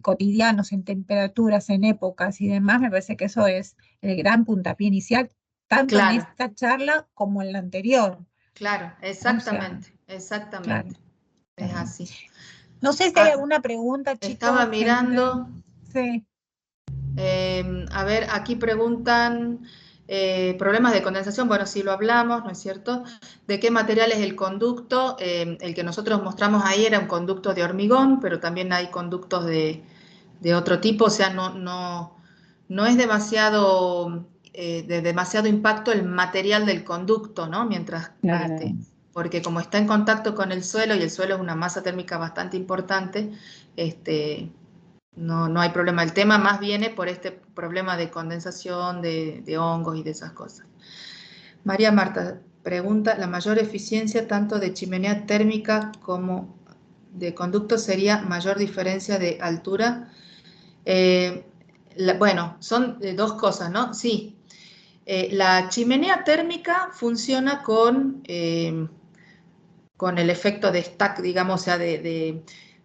cotidianos, en temperaturas, en épocas y demás, me parece que eso es el gran puntapié inicial, tanto en Claro, esta charla como en la anterior. claro, O sea, exactamente, claro, exactamente. Es está bien. así. No sé si hay Ah, alguna pregunta, estaba chicos, gente. mirando, Sí, a ver, aquí preguntan problemas de condensación. Bueno, sí lo hablamos, ¿no es cierto? ¿De qué material es el conducto? El que nosotros mostramos ahí era un conducto de hormigón, pero también hay conductos de otro tipo, o sea, no es demasiado, de demasiado impacto el material del conducto, ¿no? Mientras, claro. porque como está en contacto con el suelo y el suelo es una masa térmica bastante importante, no hay problema. El tema más viene por este problema de condensación, de hongos y de esas cosas. María Marta pregunta, ¿la mayor eficiencia tanto de chimenea térmica como de conducto sería mayor diferencia de altura? Bueno, son dos cosas, ¿no? Sí. La chimenea térmica funciona con el efecto de stack, digamos, o sea, de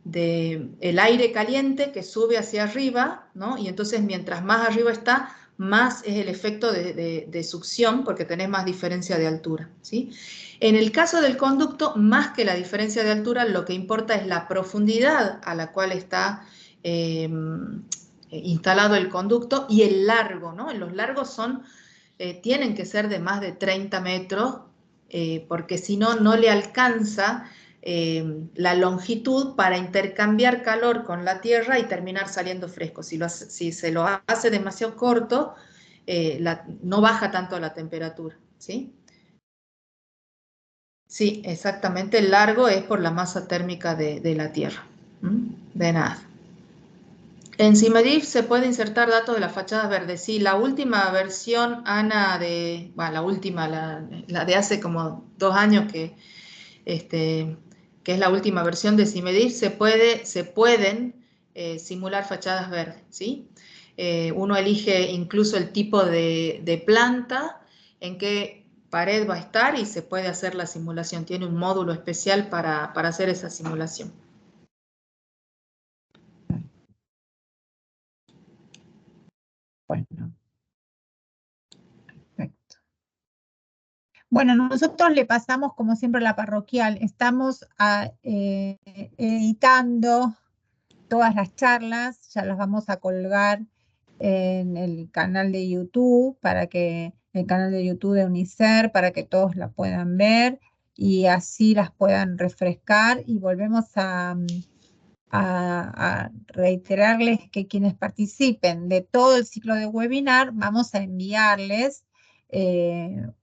el aire caliente que sube hacia arriba, ¿no? Y entonces mientras más arriba está, más es el efecto de succión, porque tenés más diferencia de altura, ¿sí? En el caso del conducto, más que la diferencia de altura, lo que importa es la profundidad a la cual está instalado el conducto y el largo, ¿no? Los largos tienen que ser de más de 30 metros, porque si no, no le alcanza la longitud para intercambiar calor con la tierra y terminar saliendo fresco. Si se lo hace demasiado corto, no baja tanto la temperatura, ¿sí? Sí, exactamente, el largo es por la masa térmica de la tierra. De nada. En CIMEDIF se puede insertar datos de las fachadas verdes. Sí, la última versión, Ana, la última, la de hace como 2 años que es la última versión de CIMEDIF, se pueden simular fachadas verdes, ¿sí? Uno elige incluso el tipo de planta, en qué pared va a estar y se puede hacer la simulación. Tiene un módulo especial para hacer esa simulación. Bueno, perfecto. Bueno, nosotros le pasamos, como siempre, a la parroquial. Estamos editando todas las charlas, ya las vamos a colgar en el canal de YouTube, el canal de YouTube de UNICER, para que todos la puedan ver y así las puedan refrescar. Y volvemos a reiterarles que quienes participen de todo el ciclo de webinar, vamos a enviarles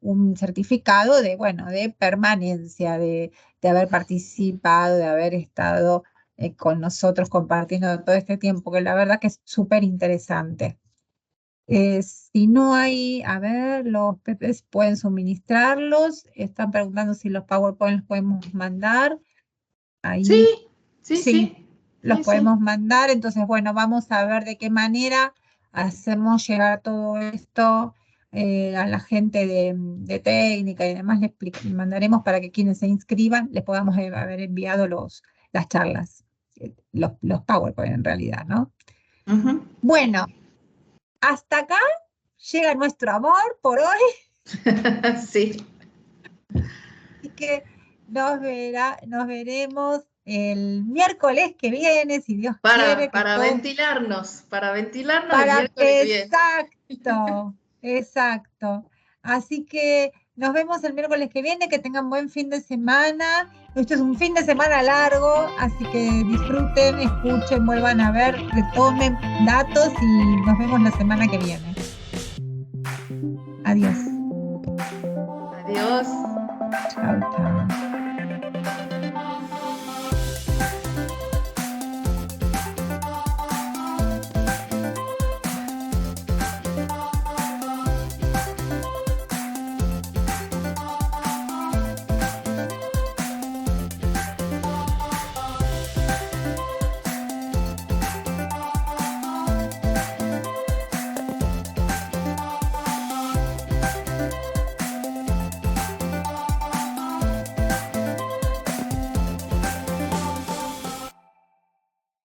un certificado bueno, de permanencia, de haber participado, de haber estado con nosotros compartiendo todo este tiempo, que la verdad que es súper interesante. Si no hay, a ver, los PPs pueden suministrarlos. Están preguntando si los PowerPoint los podemos mandar. Sí, Ahí sí, sí, sí, los sí, sí. podemos mandar. Entonces, bueno, vamos a ver de qué manera hacemos llegar todo esto a la gente de técnica y demás. Le mandaremos para que quienes se inscriban les podamos haber enviado las charlas, los PowerPoint en realidad, ¿no? Ujú. Bueno, hasta acá llega nuestro amor por hoy, Sí. y que nos veremos el miércoles que viene, si Dios quiere. Para ventilarnos el miércoles que viene. Exacto, exacto. Así que nos vemos el miércoles que viene, que tengan buen fin de semana. Esto es un fin de semana largo, así que disfruten, escuchen, vuelvan a ver, retomen datos y nos vemos la semana que viene. Adiós. Adiós.